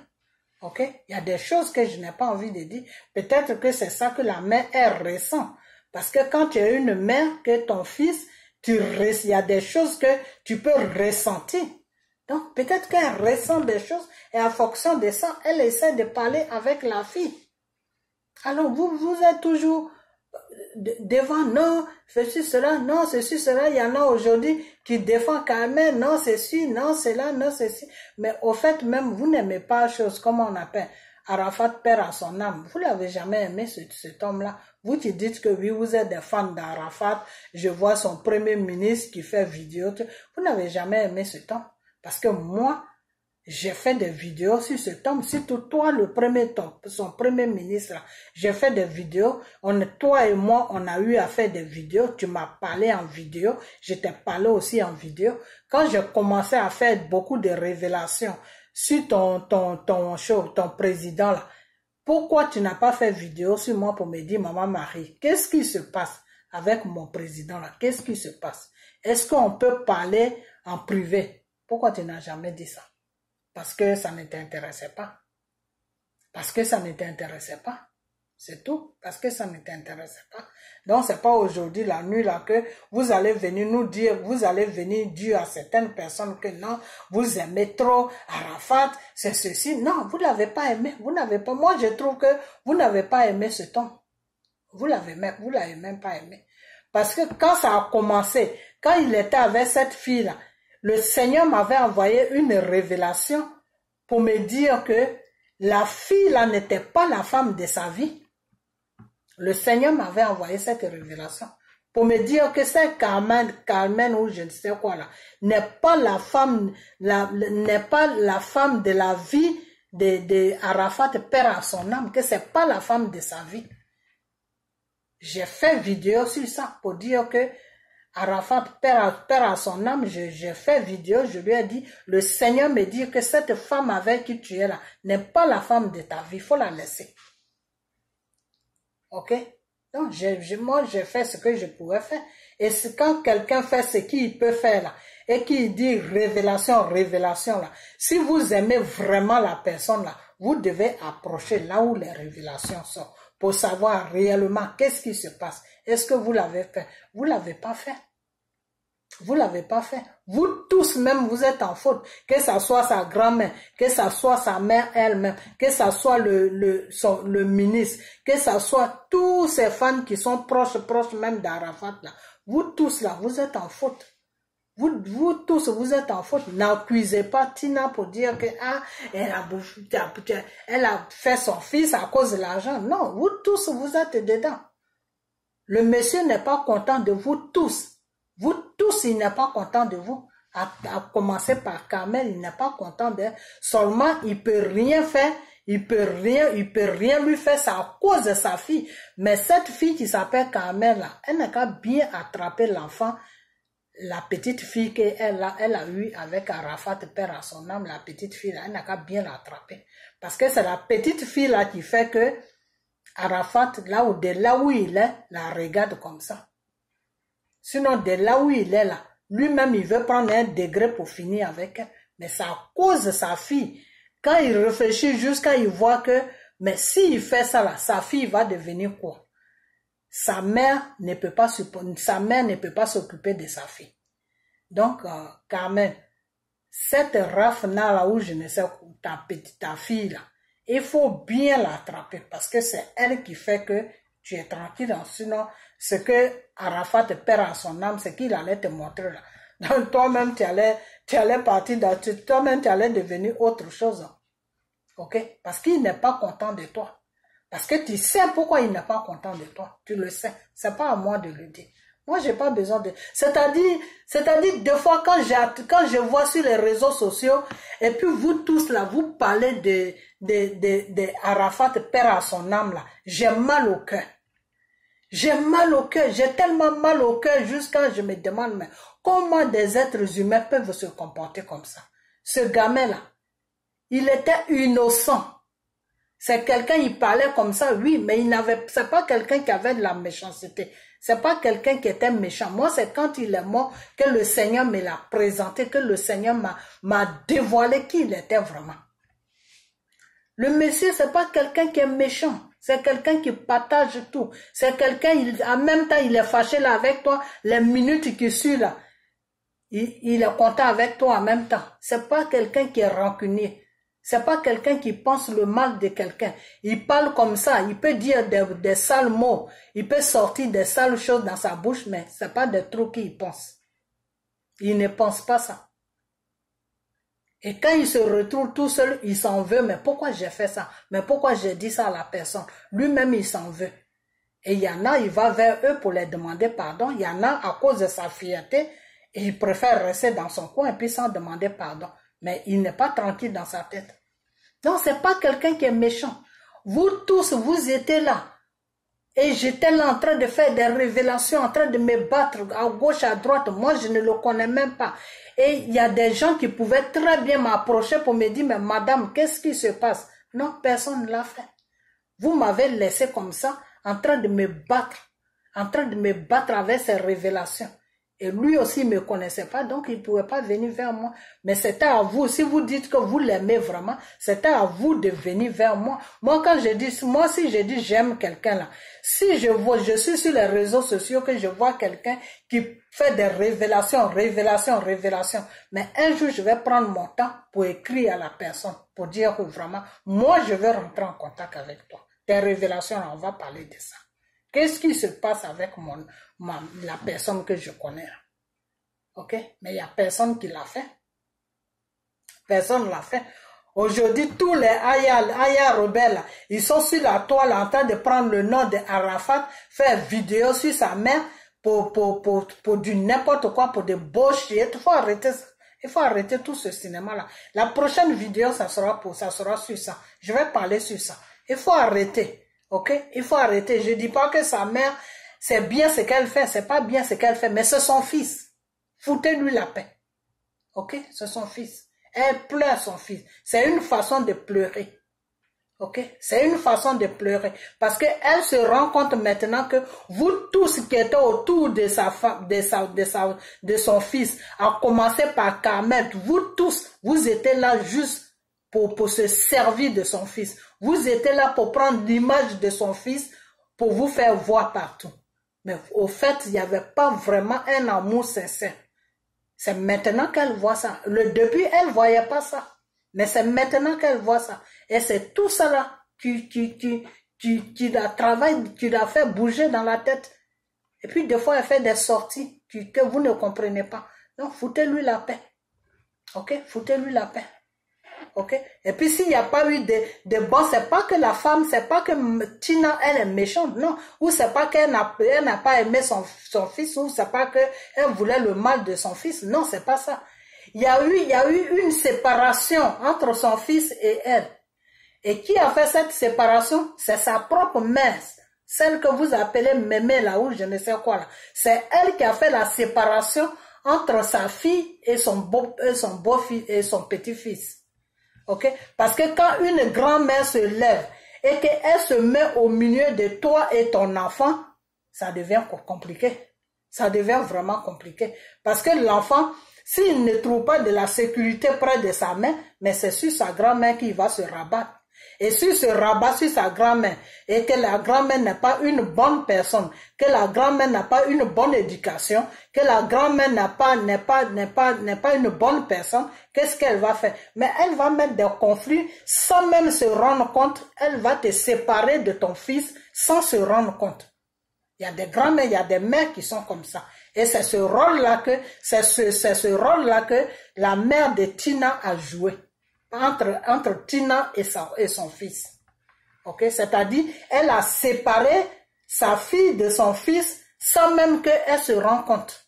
Ok? Il y a des choses que je n'ai pas envie de dire. Peut-être que c'est ça que la mère, elle ressent. Parce que quand tu as une mère, que ton fils, il y a des choses que tu peux ressentir. Donc, peut-être qu'elle ressent des choses et en fonction de ça, elle essaie de parler avec la fille. Alors, vous êtes toujours devant, non, ceci, cela, non, ceci, cela. Il y en a aujourd'hui qui défendent Carmen, non, ceci, non, cela, non, ceci. Mais au fait, même, vous n'aimez pas la chose, comment on appelle, Arafat perd à son âme. Vous l'avez jamais aimé, cet homme-là. Vous qui dites que oui, vous êtes des fans d'Arafat, je vois son premier ministre qui fait vidéo. Vous n'avez jamais aimé cet homme. Parce que moi, j'ai fait des vidéos sur cet homme, surtout toi, son premier ministre, j'ai fait des vidéos, toi et moi, on a eu à faire des vidéos, tu m'as parlé en vidéo, je t'ai parlé aussi en vidéo. Quand j'ai commencé à faire beaucoup de révélations sur ton président là, pourquoi tu n'as pas fait vidéo sur moi pour me dire, Maman Marie, qu'est-ce qui se passe avec mon président là? Qu'est-ce qui se passe? Est-ce qu'on peut parler en privé? Pourquoi tu n'as jamais dit ça? Parce que ça ne t'intéressait pas. Parce que ça ne t'intéressait pas. C'est tout. Parce que ça ne t'intéressait pas. Donc, c'est pas aujourd'hui, la nuit, là, que vous allez venir nous dire, vous allez venir dire à certaines personnes que non, vous aimez trop Arafat, c'est ceci. Non, vous l'avez pas aimé. Vous n'avez pas. Moi, je trouve que vous n'avez pas aimé ce temps. Vous l'avez même pas aimé. Parce que quand ça a commencé, quand il était avec cette fille-là, le Seigneur m'avait envoyé une révélation pour me dire que la fille-là n'était pas la femme de sa vie. Le Seigneur m'avait envoyé cette révélation pour me dire que c'est Carmen ou je ne sais quoi là, n'est pas la femme de la vie de Arafat, père à son âme, que c'est pas la femme de sa vie. J'ai fait vidéo sur ça pour dire que Arafat, père à son âme, j'ai fait vidéo, je lui ai dit, le Seigneur me dit que cette femme avec qui tu es là n'est pas la femme de ta vie, il faut la laisser. Ok? Donc, moi, j'ai fait ce que je pouvais faire. Et c'est quand quelqu'un fait ce qu'il peut faire là, et qu'il dit révélation, révélation là, si vous aimez vraiment la personne là, vous devez approcher là où les révélations sont pour savoir réellement qu'est-ce qui se passe. Est-ce que vous l'avez fait? Vous l'avez pas fait. Vous l'avez pas fait. Vous tous même, vous êtes en faute. Que ça soit sa grand-mère, que ça soit sa mère elle-même, que ça soit le ministre, que ça soit tous ces fans qui sont proches même d'Arafat là. Vous tous là, vous êtes en faute. Vous tous, vous êtes en faute. N'accusez pas Tina pour dire que elle a fait son fils à cause de l'argent. Non, vous tous, vous êtes dedans. Le monsieur n'est pas content de vous tous. Vous tous, il n'est pas content de vous. À commencer par Carmel, il n'est pas content d'elle. Seulement, il peut rien faire. Il peut rien lui faire. C'est à cause de sa fille. Mais cette fille qui s'appelle Carmel, là, elle n'a qu'à bien attraper l'enfant. La petite fille qu'elle a eue avec Arafat, père à son âme, la petite fille là, elle n'a qu'à bien l'attraper. Parce que c'est la petite fille là qui fait que Arafat, de là où il est, la regarde comme ça. Sinon, de là où il est là, lui-même, il veut prendre un degré pour finir avec elle. Mais c'est à cause de sa fille. Quand il réfléchit jusqu'à il voit que, mais s'il fait ça là, sa fille va devenir quoi? Sa mère ne peut pas s'occuper de sa fille. Donc, Carmen, cette Rafna là où je ne sais, ta fille là, il faut bien l'attraper parce que c'est elle qui fait que tu es tranquille. Sinon, ce que Arafat te perd à son âme, c'est qu'il allait te montrer là. Donc, toi-même, tu allais partir, toi-même, tu allais devenir autre chose. Ok? Parce qu'il n'est pas content de toi. Parce que tu sais pourquoi il n'est pas content de toi. Tu le sais. C'est pas à moi de le dire. Moi, j'ai pas besoin de... C'est-à-dire, des fois, quand je vois sur les réseaux sociaux, et puis vous tous là, vous parlez de Arafat, père à son âme là, j'ai mal au cœur. J'ai mal au cœur. J'ai tellement mal au cœur jusqu'à je me demande, mais comment des êtres humains peuvent se comporter comme ça? Ce gamin là, il était innocent. C'est quelqu'un, il parlait comme ça, oui, mais c'est pas quelqu'un qui avait de la méchanceté. C'est pas quelqu'un qui était méchant. Moi, c'est quand il est mort que le Seigneur me l'a présenté, que le Seigneur m'a dévoilé qui il était vraiment. Le Messie, c'est pas quelqu'un qui est méchant. C'est quelqu'un qui partage tout. C'est quelqu'un, en même temps, il est fâché là avec toi, les minutes qui suivent là. Il est content avec toi en même temps. C'est pas quelqu'un qui est rancunier. C'est pas quelqu'un qui pense le mal de quelqu'un. Il parle comme ça. Il peut dire des sales mots. Il peut sortir des sales choses dans sa bouche, mais c'est pas des trucs qu'il pense. Il ne pense pas ça. Et quand il se retrouve tout seul, il s'en veut. Mais pourquoi j'ai fait ça? Mais pourquoi j'ai dit ça à la personne? Lui-même, il s'en veut. Et il y en a, il va vers eux pour les demander pardon. Il y en a, à cause de sa fierté, et il préfère rester dans son coin et puis sans demander pardon. Mais il n'est pas tranquille dans sa tête. Donc, c'est pas quelqu'un qui est méchant. Vous tous, vous étiez là. Et j'étais là en train de faire des révélations, en train de me battre à gauche, à droite. Moi, je ne le connais même pas. Et il y a des gens qui pouvaient très bien m'approcher pour me dire, mais madame, qu'est-ce qui se passe? Non, personne ne l'a fait. Vous m'avez laissé comme ça, en train de me battre avec ces révélations. Et lui aussi ne me connaissait pas, donc il ne pouvait pas venir vers moi. Mais c'était à vous, si vous dites que vous l'aimez vraiment, c'était à vous de venir vers moi. Moi, si je dis j'aime quelqu'un là, si je suis sur les réseaux sociaux, que je vois quelqu'un qui fait des révélations, mais un jour je vais prendre mon temps pour écrire à la personne, pour dire que vraiment, moi je veux rentrer en contact avec toi. Tes révélations, on va parler de ça. Qu'est-ce qui se passe avec la personne que je connais? Ok? Mais il n'y a personne qui l'a fait. Personne ne l'a fait. Aujourd'hui, tous les Aya rebelles, ils sont sur la toile en train de prendre le nom de Arafat, faire vidéo sur sa mère pour du n'importe quoi, pour des bullshit. Il faut arrêter tout ce cinéma-là. La prochaine vidéo, ça sera sur ça. Je vais parler sur ça. Il faut arrêter. Ok? Il faut arrêter. Je dis pas que sa mère, c'est bien ce qu'elle fait, c'est pas bien ce qu'elle fait, mais c'est son fils. Foutez-lui la paix. Ok? C'est son fils. Elle pleure son fils. C'est une façon de pleurer. Ok, c'est une façon de pleurer parce qu'elle se rend compte maintenant que vous tous qui étiez autour de sa femme, de son fils, à commencer par Carmel, vous tous, vous étiez là juste pour se servir de son fils. Vous étiez là pour prendre l'image de son fils pour vous faire voir partout. Mais au fait, il n'y avait pas vraiment un amour sincère. C'est maintenant qu'elle voit ça. Le début, elle ne voyait pas ça. Mais c'est maintenant qu'elle voit ça. Et c'est tout ça là qui la travaille, qui la fait bouger dans la tête. Et puis des fois, elle fait des sorties que vous ne comprenez pas. Donc, foutez-lui la paix. Ok? Foutez-lui la paix. Ok? Et puis s'il n'y a pas eu de bon, c'est pas que la femme, c'est pas que Tina, elle est méchante, non. Ou c'est pas qu'elle n'a pas aimé son fils, ou c'est pas qu'elle voulait le mal de son fils. Non, c'est pas ça. Il y a eu une séparation entre son fils et elle. Et qui a fait cette séparation? C'est sa propre mère. Celle que vous appelez mémé là, ou je ne sais quoi là. C'est elle qui a fait la séparation entre sa fille et son beau-fils et son petit-fils. Ok? Parce que quand une grand-mère se lève et qu'elle se met au milieu de toi et ton enfant, ça devient compliqué. Ça devient vraiment compliqué. Parce que l'enfant, s'il ne trouve pas de la sécurité près de sa mère, mais c'est sur sa grand-mère qu'il va se rabattre. Et s'il se rabat sur sa grand-mère et que la grand-mère n'est pas une bonne personne, que la grand-mère n'a pas une bonne éducation, que la grand-mère n'est pas une bonne personne, qu'est-ce qu'elle va faire? Mais elle va mettre des conflits sans même se rendre compte. Elle va te séparer de ton fils sans se rendre compte. Il y a des grand-mères, il y a des mères qui sont comme ça. Et c'est ce rôle-là que la mère de Tina a joué. Entre Tina et son fils. Ok? C'est-à-dire, elle a séparé sa fille de son fils sans même qu'elle se rende compte.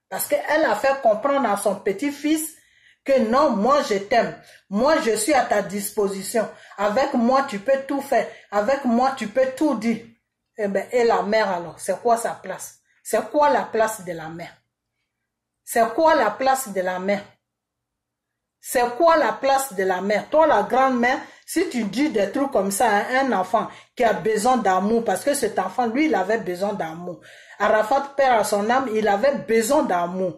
Parce qu'elle a fait comprendre à son petit-fils que non, moi je t'aime. Moi je suis à ta disposition. Avec moi tu peux tout faire. Avec moi tu peux tout dire. Et la mère alors, c'est quoi sa place? C'est quoi la place de la mère? C'est quoi la place de la mère? C'est quoi la place de la mère? Toi, la grand-mère, si tu dis des trucs comme ça à un enfant qui a besoin d'amour, parce que cet enfant, lui, il avait besoin d'amour. Arafat, père à son âme, il avait besoin d'amour.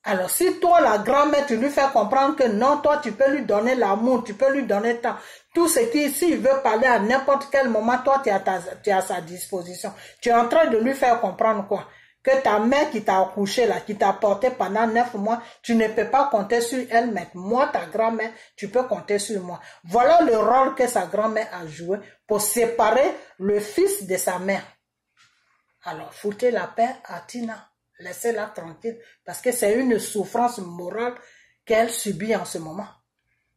Alors, si toi, la grand-mère, tu lui fais comprendre que non, toi, tu peux lui donner l'amour, tu peux lui donner tout ce qui, s'il veut parler à n'importe quel moment, toi, tu es à sa disposition. Tu es en train de lui faire comprendre quoi? Que ta mère qui t'a accouché là, qui t'a porté pendant 9 mois, tu ne peux pas compter sur elle, mais moi, ta grand-mère, tu peux compter sur moi. Voilà le rôle que sa grand-mère a joué pour séparer le fils de sa mère. Alors, foutez la paix à Tina. Laissez-la tranquille, parce que c'est une souffrance morale qu'elle subit en ce moment.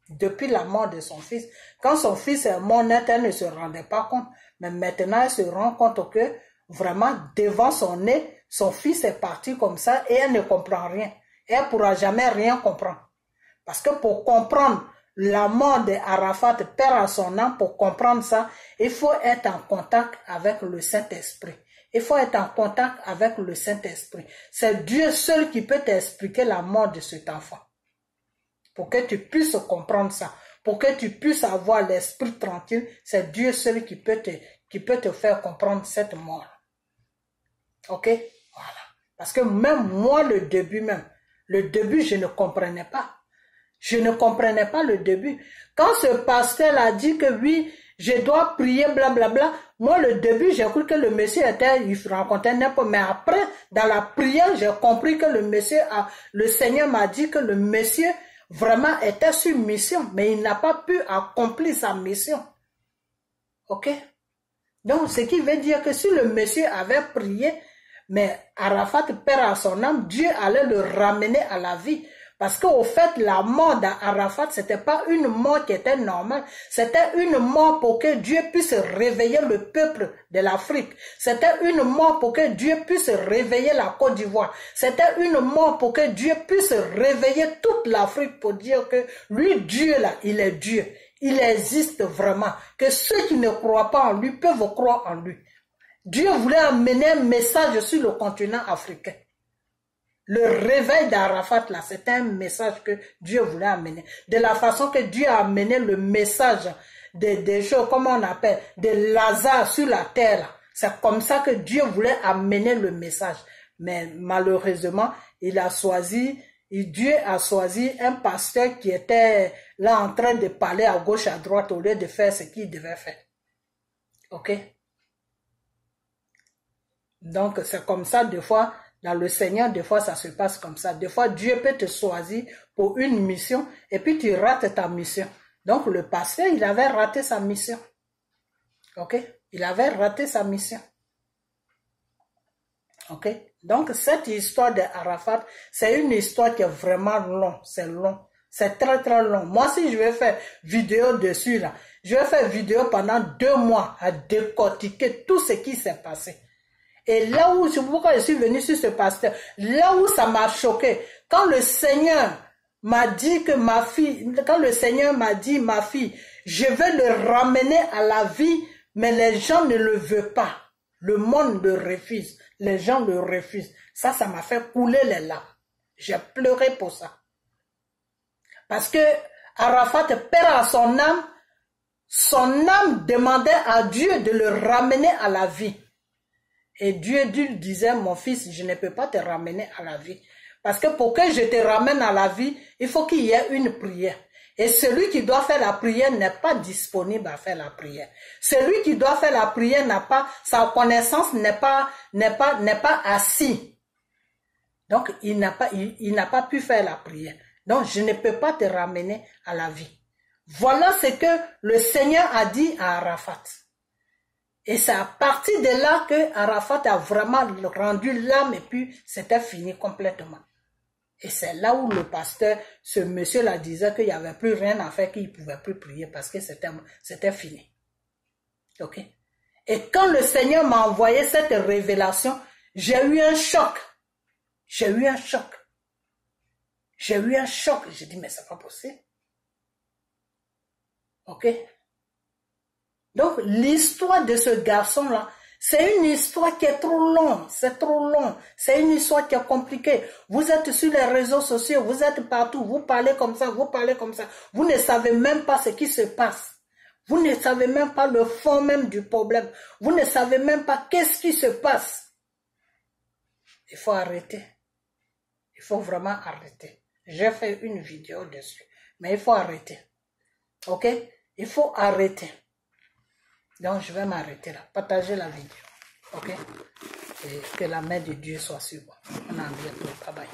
Depuis la mort de son fils. Quand son fils est mort net, elle ne se rendait pas compte. Mais maintenant, elle se rend compte que vraiment, devant son nez, son fils est parti comme ça et elle ne comprend rien. Et elle ne pourra jamais rien comprendre. Parce que pour comprendre la mort d'Arafat, père à son âme, pour comprendre ça, il faut être en contact avec le Saint-Esprit. Il faut être en contact avec le Saint-Esprit. C'est Dieu seul qui peut t'expliquer la mort de cet enfant. Pour que tu puisses comprendre ça. Pour que tu puisses avoir l'esprit tranquille, c'est Dieu seul qui peut te faire comprendre cette mort. Ok? Voilà. Parce que même moi, le début, je ne comprenais pas. Je ne comprenais pas le début. Quand ce pasteur a dit que oui, je dois prier, blablabla, moi, le début, j'ai cru que le monsieur il rencontrait n'importe, mais après, dans la prière, j'ai compris que le Seigneur m'a dit que le monsieur vraiment était sur mission, mais il n'a pas pu accomplir sa mission. Ok? Donc, ce qui veut dire que si le monsieur avait prié, mais Arafat, père à son âme, Dieu allait le ramener à la vie. Parce qu'au fait, la mort d'Arafat, c'était pas une mort qui était normale. C'était une mort pour que Dieu puisse réveiller le peuple de l'Afrique. C'était une mort pour que Dieu puisse réveiller la Côte d'Ivoire. C'était une mort pour que Dieu puisse réveiller toute l'Afrique pour dire que lui, Dieu là, il est Dieu. Il existe vraiment. Que ceux qui ne croient pas en lui peuvent croire en lui. Dieu voulait amener un message sur le continent africain. Le réveil d'Arafat, là, c'était un message que Dieu voulait amener. De la façon que Dieu a amené le message des choses, comment on appelle, des Lazare sur la terre. C'est comme ça que Dieu voulait amener le message. Mais malheureusement, Dieu a choisi un pasteur qui était là en train de parler à gauche, à droite, au lieu de faire ce qu'il devait faire. Ok? Donc, c'est comme ça, des fois, dans le Seigneur, des fois, ça se passe comme ça. Des fois, Dieu peut te choisir pour une mission et puis tu rates ta mission. Donc, le pasteur, il avait raté sa mission. Ok? Il avait raté sa mission. Ok? Donc, cette histoire d'Arafat, c'est une histoire qui est vraiment longue. C'est long. C'est très, très long. Moi, si je vais faire vidéo dessus, là, je vais faire vidéo pendant 2 mois à décortiquer tout ce qui s'est passé. Et là où, pourquoi je suis venu sur ce pasteur, là où ça m'a choqué, quand le Seigneur m'a dit que ma fille, je vais le ramener à la vie, mais les gens ne le veulent pas. Le monde le refuse. Les gens le refusent. Ça m'a fait couler les larmes. J'ai pleuré pour ça. Parce que Arafat, père à son âme demandait à Dieu de le ramener à la vie. Et Dieu disait, mon fils, je ne peux pas te ramener à la vie. Parce que pour que je te ramène à la vie, il faut qu'il y ait une prière. Et celui qui doit faire la prière n'est pas disponible à faire la prière. Celui qui doit faire la prière n'a pas, sa connaissance n'est pas assis. Donc, il n'a pas pu faire la prière. Donc, je ne peux pas te ramener à la vie. Voilà ce que le Seigneur a dit à Arafat. Et c'est à partir de là que Arafat a vraiment rendu l'âme et puis c'était fini complètement. Et c'est là où le pasteur, ce monsieur-là disait qu'il n'y avait plus rien à faire, qu'il ne pouvait plus prier parce que c'était fini. Ok? Et quand le Seigneur m'a envoyé cette révélation, j'ai eu un choc. J'ai eu un choc. J'ai dit, mais c'est pas possible. Ok? Donc, l'histoire de ce garçon-là, c'est une histoire qui est trop longue, c'est trop long, c'est une histoire qui est compliquée. Vous êtes sur les réseaux sociaux, vous êtes partout, vous parlez comme ça, vous ne savez même pas ce qui se passe. Vous ne savez même pas le fond même du problème. Vous ne savez même pas qu'est-ce qui se passe. Il faut arrêter. Il faut vraiment arrêter. J'ai fait une vidéo dessus, mais il faut arrêter. Ok? Il faut arrêter. Donc, je vais m'arrêter là. Partagez la vidéo. Ok? Et que la main de Dieu soit sur moi. On en bientôt. Bye bye.